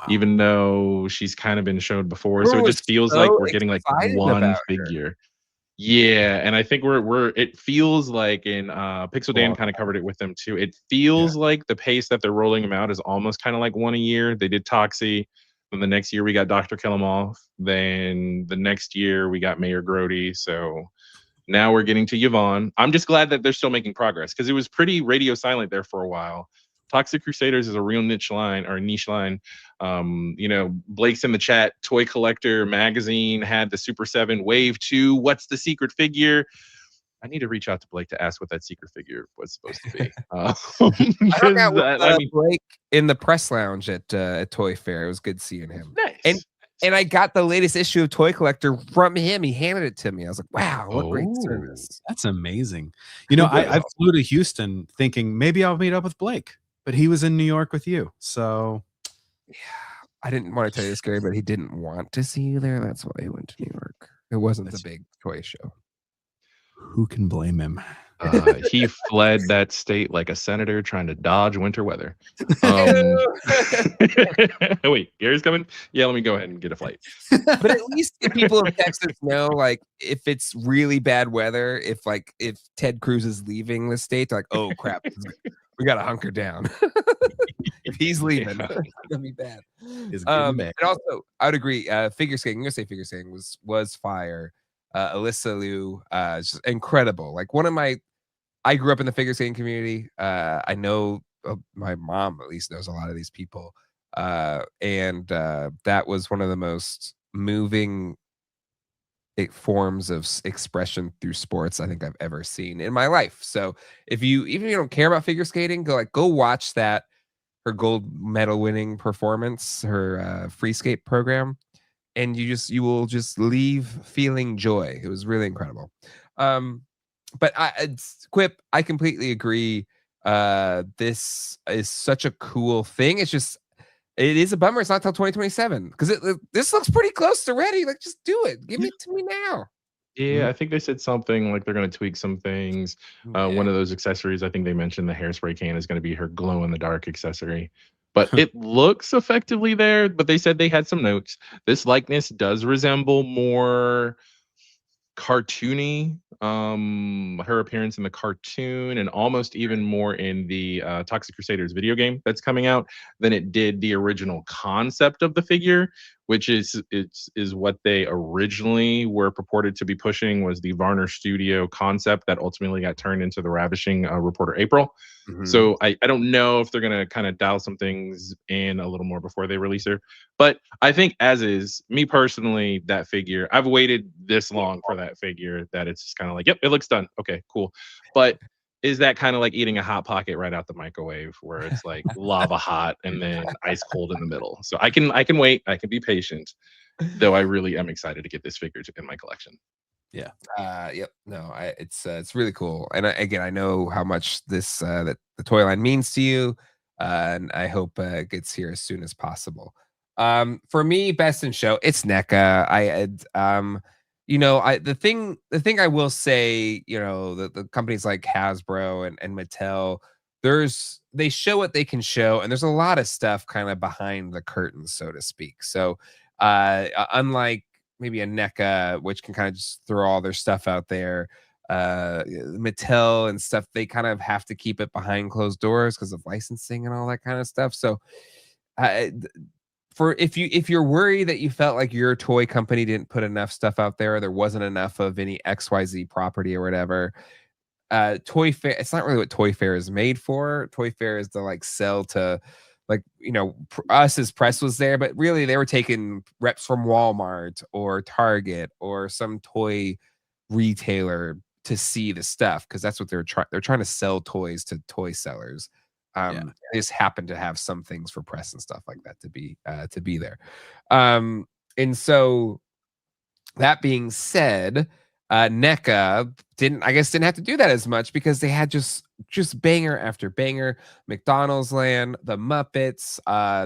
Speaker 2: even though she's kind of been showed before. So it just feels like we're getting like one figure. Yeah, and I think it feels like in Pixel Dan kind of covered it with them too. It feels like the pace that they're rolling them out is almost kind of like one a year. They did Toxie, then the next year we got Dr. Killamoff, then the next year we got Mayor Grody. So now we're getting to Yvonne. I'm just glad that they're still making progress because it was pretty radio silent there for a while. Toxic Crusaders is a real niche line. Blake's in the chat. Toy Collector Magazine had the Super 7 Wave 2. What's the secret figure? I need to reach out to Blake to ask what that secret figure was supposed to be.
Speaker 1: I hung out with Blake in the press lounge at Toy Fair. It was good seeing him.
Speaker 2: Nice.
Speaker 1: And I got the latest issue of Toy Collector from him. He handed it to me. I was like, wow, what great service.
Speaker 3: That's amazing. I flew to Houston thinking maybe I'll meet up with Blake, but he was in New York with you. So
Speaker 1: yeah, I didn't want to tell you this, Gary, but he didn't want to see you there. That's why he went to New York. It wasn't the big toy show.
Speaker 3: Who can blame him?
Speaker 2: He fled that state like a senator trying to dodge winter weather. Wait, Gary's coming? Yeah, let me go ahead and get a flight.
Speaker 1: But at least if people in Texas know, like, if it's really bad weather, if Ted Cruz is leaving the state, they're like, oh crap, we gotta hunker down. If he's leaving, it's gonna be bad. And also, I would agree. Figure skating. I'm gonna say figure skating was fire. Alyssa Liu, just incredible. Like I grew up in the figure skating community. I know my mom at least knows a lot of these people, and that was one of the most moving forms of expression through sports I think I've ever seen in my life. So even if you don't care about figure skating, go watch that. Her gold medal winning performance, her free skate program. And you will just leave feeling joy. It was really incredible. But Quip, I completely agree. This is such a cool thing. It is a bummer. It's not till 2027 because this looks pretty close to ready. Like, just do it. Give it to me now.
Speaker 2: Yeah, I think they said something like they're going to tweak some things. One of those accessories, I think they mentioned the hairspray can is going to be her glow in the dark accessory. But it looks effectively there, but they said they had some notes. This likeness does resemble more cartoony, her appearance in the cartoon, and almost even more in the Toxic Crusaders video game that's coming out than it did the original concept of the figure, which is what they originally were purported to be pushing, was the Varner Studio concept that ultimately got turned into the Ravishing Reporter April. Mm-hmm. So I don't know if they're going to kind of dial some things in a little more before they release her. But I think as is, me personally, that figure, I've waited this long for that figure that it's just kind of like, yep, it looks done. Okay, cool. But is that kind of like eating a Hot Pocket right out the microwave where it's like lava hot and then ice cold in the middle? So I can wait. I can be patient, though I really am excited to get this figure in my collection.
Speaker 3: Yeah.
Speaker 1: Yep. No, it's really cool. And again, I know how much this that the toy line means to you, and I hope it gets here as soon as possible. For me, best in show, it's NECA. The thing I will say, the companies like Hasbro and Mattel, they show what they can show, and there's a lot of stuff kind of behind the curtains, so to speak. So unlike maybe a NECA, which can kind of just throw all their stuff out there, Mattel and stuff, they kind of have to keep it behind closed doors because of licensing and all that kind of stuff. So for if you're worried that you felt like your toy company didn't put enough stuff out there, or there wasn't enough of any XYZ property or whatever, Toy Fair, it's not really what Toy Fair is made for. Toy Fair is to like sell to, like, us as press was there, but really they were taking reps from Walmart or Target or some toy retailer to see the stuff, because that's what they're trying to sell toys to toy sellers. They just happen to have some things for press and stuff like that to be there. And so that being said, NECA didn't have to do that as much, because they had just banger after banger. McDonald's Land, the Muppets,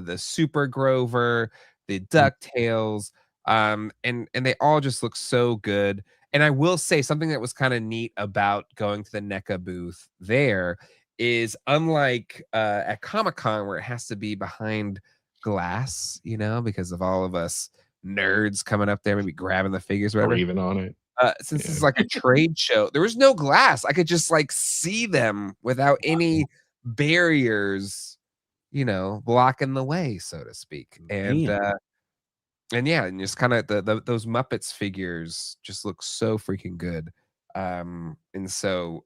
Speaker 1: the Super Grover, the DuckTales, and they all just look so good. And I will say something that was kind of neat about going to the NECA booth there is, unlike at Comic-Con, where it has to be behind glass, because of all of us nerds coming up there, maybe grabbing the figures, or whatever.
Speaker 2: Breathing on it.
Speaker 1: Since this is like a trade show, there was no glass. I could just like see them without any barriers, blocking the way, so to speak. And yeah, and just kind of those Muppets figures just look so freaking good. And so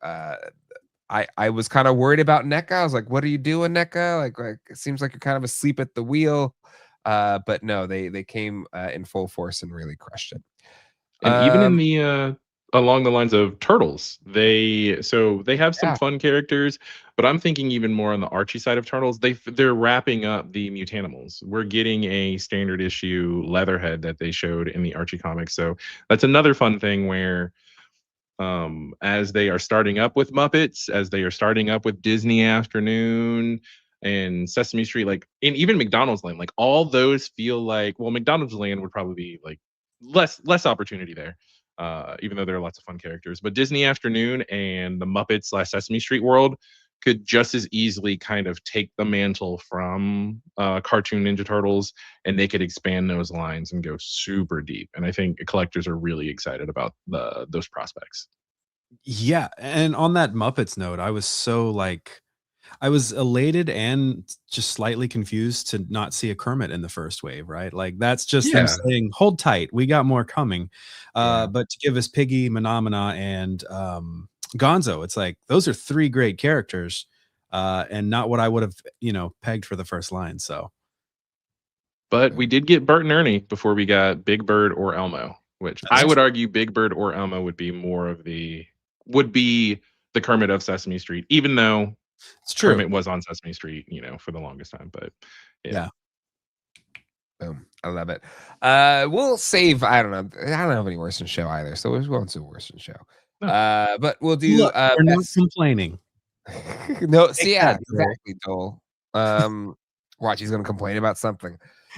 Speaker 1: I was kind of worried about NECA. I was like, what are you doing, NECA? Like it seems like you're kind of asleep at the wheel. But no, they came in full force and really crushed it.
Speaker 2: And even in the along the lines of Turtles, they have some fun characters, but I'm thinking even more on the Archie side of Turtles. They're wrapping up the Mutanimals. We're getting a standard issue Leatherhead that they showed in the Archie comics. So that's another fun thing where, as they are starting up with Muppets, as they are starting up with Disney Afternoon and Sesame Street, like, and even McDonald's Land, like all those feel like, well, McDonald's Land would probably be like less opportunity there, even though there are lots of fun characters. But Disney Afternoon and the Muppets / Sesame Street world could just as easily kind of take the mantle from Cartoon Ninja Turtles, and they could expand those lines and go super deep. And I think collectors are really excited about those prospects.
Speaker 3: Yeah, and on that Muppets note, I was elated and just slightly confused to not see a Kermit in the first wave, right? Like that's just them saying, "Hold tight, we got more coming." But to give us Piggy, Menomina, and Gonzo, it's like those are 3 great characters, and not what I would have, pegged for the first line. So,
Speaker 2: but we did get Bert and Ernie before we got Big Bird or Elmo, which I would argue Big Bird or Elmo would be the Kermit of Sesame Street, even though
Speaker 3: it's true.
Speaker 2: Kermit was on Sesame Street, for the longest time. But yeah.
Speaker 1: Boom. I love it. We'll save. I don't have any worse than show either, so we won't do worse than show.
Speaker 2: No.
Speaker 1: But we'll do.
Speaker 3: Look, we're not complaining.
Speaker 1: No, see, yeah, exactly, Joel. Watch, he's gonna complain about something.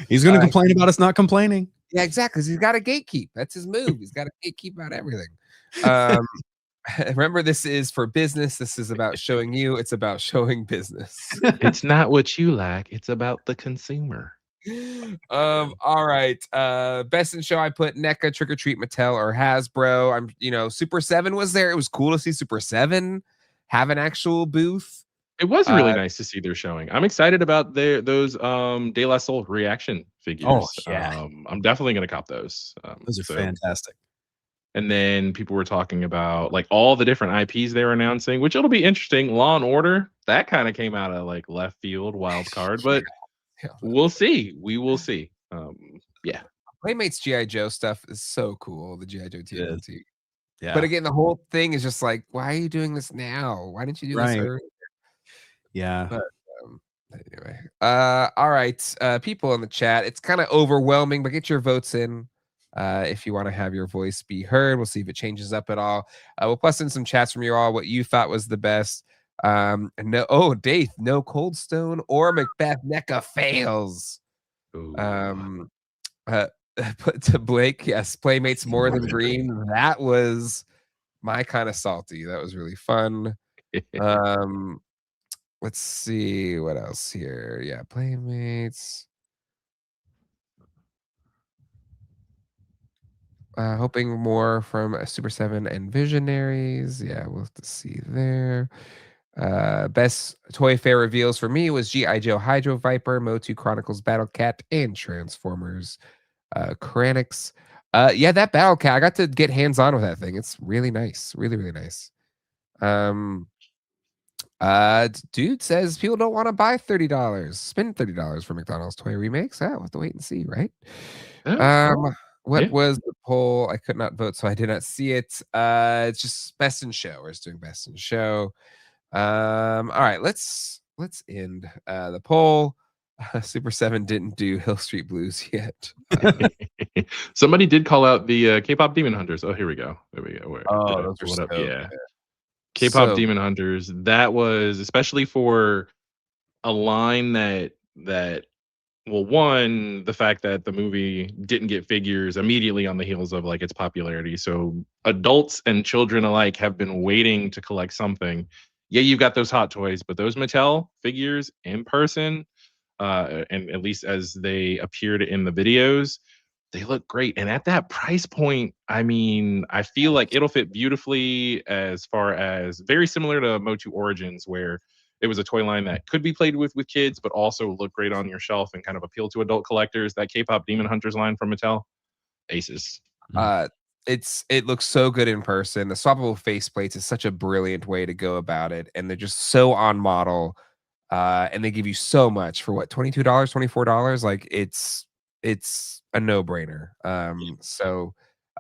Speaker 3: He's gonna complain about us not complaining.
Speaker 1: Yeah, exactly. Because he's got a gatekeep. That's his move. He's got a gatekeep about everything. Remember, this is for business. This is about showing you. It's about showing business.
Speaker 2: It's not what you like. It's about the consumer.
Speaker 1: All right. Best in show, I put NECA, Trick or Treat, Mattel, or Hasbro. Super 7 was there. It was cool to see Super 7 have an actual booth.
Speaker 2: It was really nice to see their showing. I'm excited about those De La Soul reaction figures.
Speaker 3: Oh, yeah.
Speaker 2: I'm definitely gonna cop those.
Speaker 3: Those are fantastic.
Speaker 2: And then people were talking about like all the different IPs they were announcing, which it'll be interesting. Law and Order, that kind of came out of like left field, wild card, but we'll see. We will see. Yeah.
Speaker 1: Playmates G.I. Joe stuff is so cool. The G.I. Joe TNT.
Speaker 3: Yeah.
Speaker 1: But again, the whole thing is just like, why are you doing this now? Why didn't you do this earlier?
Speaker 3: Yeah.
Speaker 1: But anyway. All right. People in the chat, it's kind of overwhelming, but get your votes in. If you want to have your voice be heard, we'll see if it changes up at all. We'll plus in some chats from you all, what you thought was the best. Dave, no Cold Stone or Macbeth. NECA fails. Put to Blake, yes, Playmates more than green. That was my kind of salty. That was really fun. Let's see what else here. Yeah, Playmates. Hoping more from Super 7 and Visionaries. Yeah, we'll have to see there. Best Toy Fair reveals for me was G.I. Joe Hydro Viper, MOTU Chronicles Battle Cat, and Transformers Kranix. Yeah, that Battle Cat, I got to get hands-on with that thing. It's really nice. Really, really nice. Dude says people don't want to buy spend $30 for McDonald's toy remakes. We'll have to wait and see, right? What was the poll? I could not vote, so I did not see it. It's just best in show. We're just doing best in show. All right, let's end the poll. Super 7 didn't do Hill Street Blues yet.
Speaker 2: Somebody did call out the K-pop Demon Hunters. Oh, here we go. There we go. Where,
Speaker 1: those are so
Speaker 2: yeah.
Speaker 1: good.
Speaker 2: K-pop Demon Hunters. That was especially for a line that well, one, the fact that the movie didn't get figures immediately on the heels of like its popularity. So adults and children alike have been waiting to collect something. Yeah, you've got those Hot Toys, but those Mattel figures in person, and at least as they appeared in the videos, they look great. And at that price point, I mean, I feel like it'll fit beautifully, as far as very similar to MOTU Origins, where it was a toy line that could be played with kids, but also look great on your shelf and kind of appeal to adult collectors. That K-pop Demon Hunters line from Mattel, aces.
Speaker 1: It looks so good in person. The swappable faceplates is such a brilliant way to go about it, and they're just so on model. And they give you so much for what, $22, $24? Like it's a no-brainer.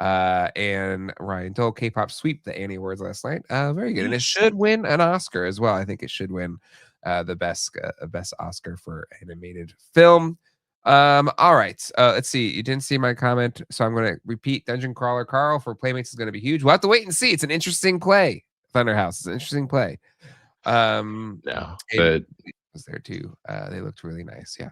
Speaker 1: And Ryan Dole, K-pop sweep the Annie Awards last night. Very good. And it should win an Oscar as well. I think it should win the best Oscar for animated film. All right. Let's see. You didn't see my comment, so I'm going to repeat. Dungeon Crawler Carl for Playmates is going to be huge. We'll have to wait and see. It's an interesting play. Thunderhouse is an interesting play. It was there too. They looked really nice. Yeah.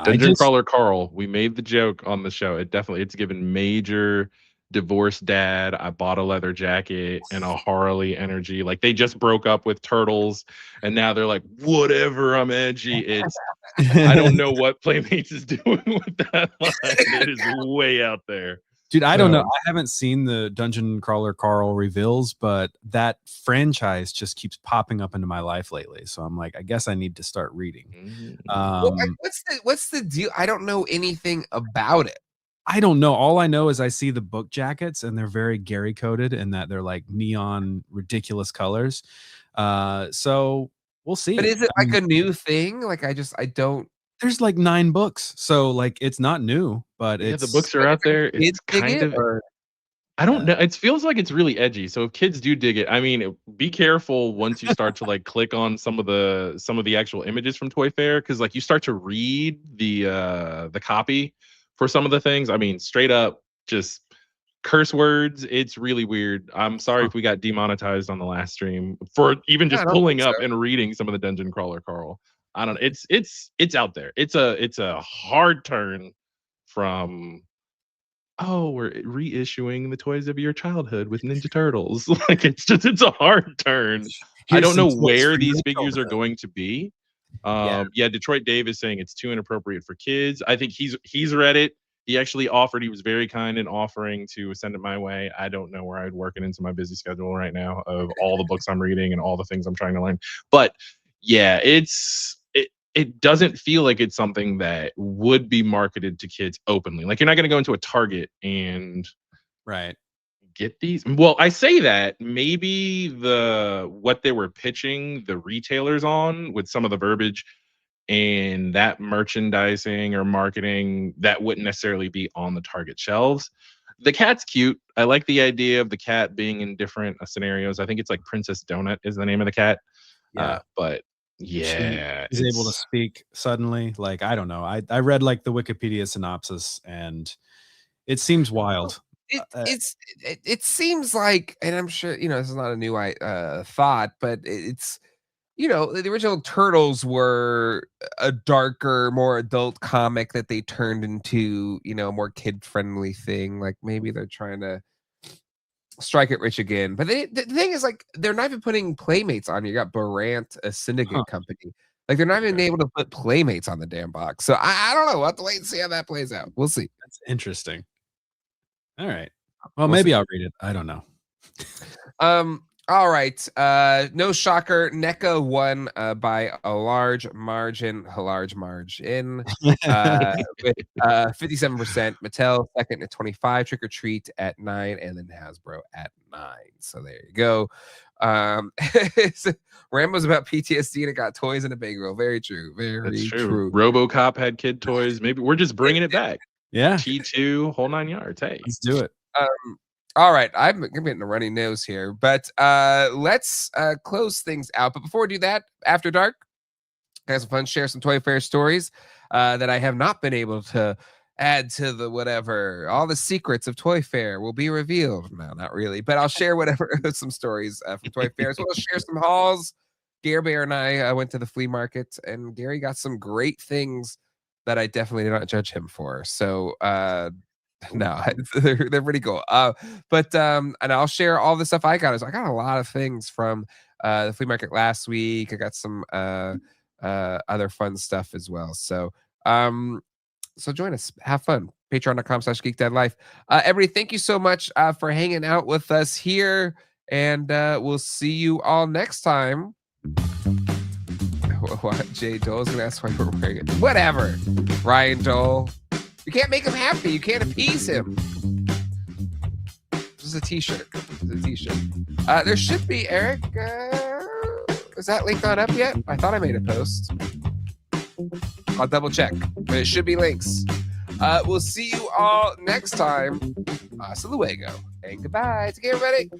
Speaker 2: Dungeon Crawler Carl, we made the joke on the show. It's given major divorced dad. I bought a leather jacket and a Harley energy. Like they just broke up with Turtles and now they're like, whatever, I'm edgy. I don't know what Playmates is doing with that line. It is way out there.
Speaker 3: Dude, I don't know. I haven't seen the Dungeon Crawler Carl reveals, but that franchise just keeps popping up into my life lately. So I'm like, I guess I need to start reading.
Speaker 1: What's the deal? I don't know anything about it.
Speaker 3: I don't know. All I know is I see the book jackets and they're very Gary coded and that they're like neon, ridiculous colors. So we'll see.
Speaker 1: But is it like a new thing? Like I don't.
Speaker 3: There's like 9 books, so like it's not new, but
Speaker 2: the books are out there. It's kind of. I don't know. It feels like it's really edgy. So if kids do dig it, I mean, be careful once you start to like click on some of the actual images from Toy Fair, because like you start to read the copy for some of the things. I mean, straight up just curse words. It's really weird. I'm sorry if we got demonetized on the last stream for even just pulling up and reading some of the Dungeon Crawler Carl. I don't know. It's out there. It's a hard turn from, oh, we're reissuing the toys of your childhood with Ninja Turtles. Like it's a hard turn. I don't know where these figures are going to be. Detroit Dave is saying it's too inappropriate for kids. I think he's read it. He actually offered. He was very kind in offering to send it my way. I don't know where I'd work it into my busy schedule right now of all the books I'm reading and all the things I'm trying to learn. But yeah, it doesn't feel like it's something that would be marketed to kids openly. Like you're not going to go into a Target and get these. Well, I say that maybe what they were pitching the retailers on with some of the verbiage and that merchandising or marketing that wouldn't necessarily be on the Target shelves. The cat's cute. I like the idea of the cat being in different scenarios. I think it's like Princess Donut is the name of the cat. But yeah,
Speaker 3: she's able to speak suddenly. Like I don't know. I read like the Wikipedia synopsis and it seems wild.
Speaker 1: It seems like, and I'm sure this is not a new thought, but it's the original Turtles were a darker, more adult comic that they turned into a more kid friendly thing. Like maybe they're trying to strike it rich again. But the thing is, like, they're not even putting Playmates on. You got Barant, a syndicate company. Like they're not even able to put Playmates on the damn box. So I don't know. We'll have to wait and see how that plays out. We'll see.
Speaker 3: That's interesting. All right. Well, maybe I'll read it. I don't know.
Speaker 1: All right. No shocker. NECA won by a large margin. With 57%. Mattel second at 25. Trick or Treat at 9, and then Hasbro at 9. So there you go. Rambo's about PTSD and it got toys in a big roll. Very true.
Speaker 2: That's true. RoboCop had kid toys. Maybe we're just bringing it back.
Speaker 3: Yeah.
Speaker 2: T2, whole 9 yards. Hey,
Speaker 3: let's do it.
Speaker 1: All right, I'm getting a runny nose here, but let's close things out. But before we do that, After Dark, I have some fun, share some Toy Fair stories that I have not been able to add to the whatever. All the secrets of Toy Fair will be revealed. No, not really, but I'll share whatever some stories from Toy Fair. So we'll share some hauls. Gare Bear and I went to the flea market, and Gary got some great things that I definitely did not judge him for. So no, they're pretty cool. But and I'll share all the stuff I got. I got a lot of things from the flea market last week. I got some other fun stuff as well. So so join us, have fun. Patreon.com/GeekDadLife. Everybody, thank you so much for hanging out with us here, and we'll see you all next time. What? Jay Dole's gonna ask why we're wearing it. Whatever, Ryan Dole. You can't make him happy. You can't appease him. This is a t-shirt. There should be, Eric. Is that link not up yet? I thought I made a post. I'll double check. But it should be links. We'll see you all next time. Hasta luego. And goodbye. Take care, everybody.